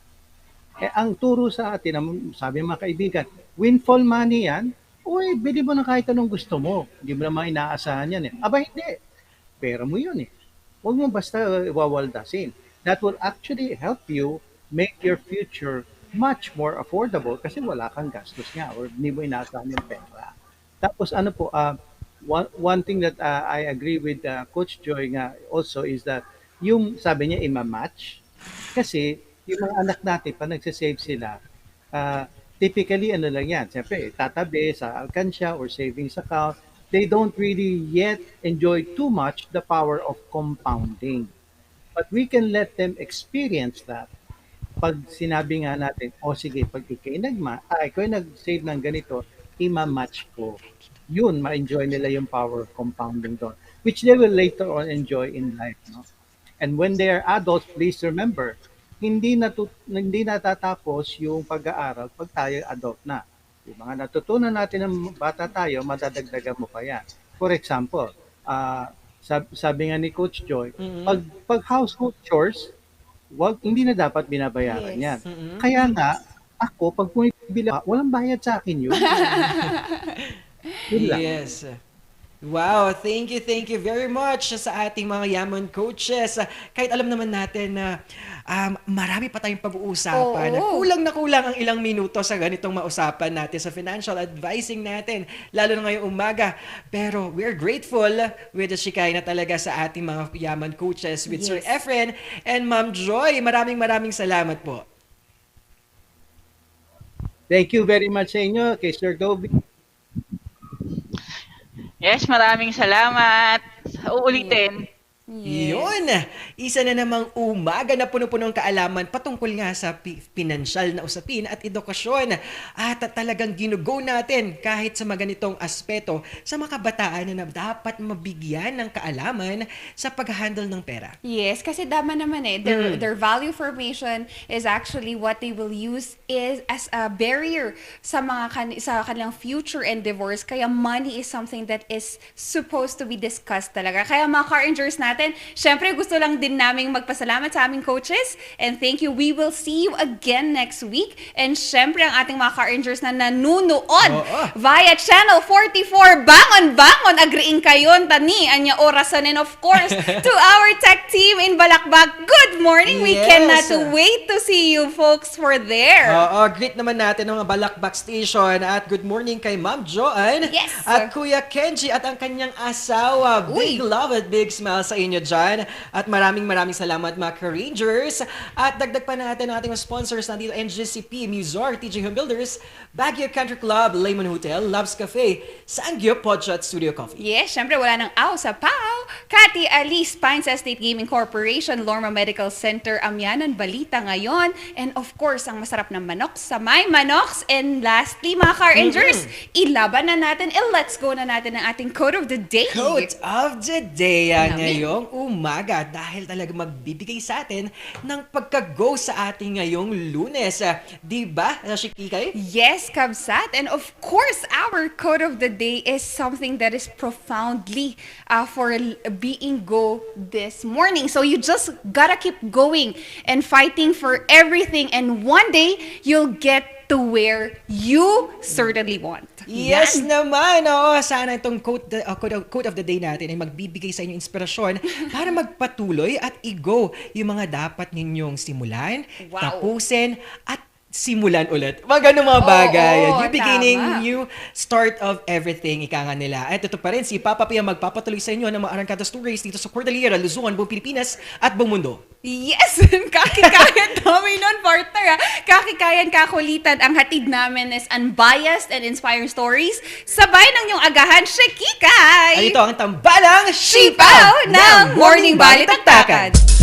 [SPEAKER 10] Ang turo sa atin, sabi ng mga kaibigan, windfall money yan, uy, bili mo na kahit anong gusto mo. Hindi mo naman inaasahan yan eh. Aba, hindi. Pera mo yun eh. Huwag mo basta wawaldasin. That will actually help you make your future much more affordable kasi wala kang gastos nga or hindi mo inaasahan yung pera. Tapos ano po, one thing that I agree with Coach Joy nga also is that yung sabi niya ima-match kasi yung mga anak natin pa nagsasave sila, typically ano lang yan, siyempre tatabi sa alkansya or savings account, they don't really yet enjoy too much the power of compounding. But we can let them experience that. Pag sinabi nga natin, sige, pag ikaw nag-save ng ganito, ima-match ko. Yun, ma-enjoy nila yung power of compounding doon, which they will later on enjoy in life. No? And when they are adults, please remember, hindi natatapos yung pag-aaral pag tayo adult na. Yung mga natutunan natin ng bata tayo, madadagdagan mo pa yan. For example, sabi nga ni Coach Joy, pag household chores, hindi na dapat binabayaran yan. Kaya nga, ako, pag bumibili, walang bayad sa akin yun.
[SPEAKER 13] Yes. Wow, thank you very much sa ating mga yaman coaches. Kahit alam naman natin na marami pa tayong pag-uusapan. Kulang na kulang ang ilang minuto sa ganitong mausapan natin sa financial advising natin, lalo na ngayong umaga. Pero we're grateful with the Shikay na talaga sa ating mga yaman coaches with Sir Efren and Ma'am Joy. Maraming salamat po.
[SPEAKER 10] Thank you very much sa inyo, kay Sir Dobby.
[SPEAKER 4] Yes, maraming salamat. Uulitin.
[SPEAKER 13] Yun! Isa na namang umaga na puno-punong kaalaman patungkol nga sa pinansyal na usapin at edukasyon. At talagang ginugo natin kahit sa mga ganitong aspeto sa mga kabataan na dapat mabigyan ng kaalaman sa pag-handle ng pera.
[SPEAKER 14] Yes, kasi tama naman eh. Their value formation is actually what they will use is as a barrier sa sa kanilang future endeavors. Kaya money is something that is supposed to be discussed talaga. Kaya mga car rangers natin, syempre gusto lang din naming magpasalamat sa aming coaches and thank you. We will see you again next week. And syempre ang ating mga car rangers na nanunood via Channel 44, bangon, agreeing kayo, tani, anya orasan, and of course, to our tech team in Balakbak, good morning. We cannot wait to see you folks for there.
[SPEAKER 13] Greet naman natin ang mga Balakbak Station at good morning kay Ma'am Joan at Kuya Kenji at ang kanyang asawa. Big love at big smile sa inyo dyan. At maraming salamat mga ka-Rangers. At dagdag pa natin ang ating sponsors na dito, NGCP, Muzor, TJ Home Builders, Baguio Country Club, Lemon Hotel, Loves Cafe, Sangyo, Podshot Studio Coffee.
[SPEAKER 14] Yes, syempre wala nang aw sa pao. Kati Alice, Pines Estate Gaming Corporation, Lorma Medical Center, Amyanan, Balita ngayon. And of course, ang masarap na manok sa May Manoks. And lastly, mga car rangers, ilaban na natin, let's go na natin ang ating quote of the day.
[SPEAKER 13] Quote of the day ngayong umaga dahil talaga magbibigay sa atin ng pagka-go sa ating ngayong Lunes. Diba, Shikikay?
[SPEAKER 14] Yes, Kabsat. And of course, our quote of the day is something that is profoundly for being go this morning. So you just gotta keep going and fighting for everything. And one day, you'll get to where you certainly want.
[SPEAKER 13] Yes naman! Sana itong quote of the day natin ay magbibigay sa inyo inspirasyon para magpatuloy at i-go yung mga dapat ninyong simulan, tapusin, at simulan ulit. Mga ganun mga bagay. New beginning, new start of everything, ika nga nila. At ito pa rin, si Papa Pia magpapatuloy sa inyo ng mga arangkada stories dito sa Cordillera, Luzon, buong Pilipinas, at buong mundo.
[SPEAKER 14] Yes! Kakikayan namin nun, partner. Kakikayan, kakulitan. Ang hatid namin is unbiased and inspiring stories. Sabay ng iyong agahan, Shikikay!
[SPEAKER 13] At ito ang tambalang
[SPEAKER 14] Sipaw ng Morning Balitaktakan.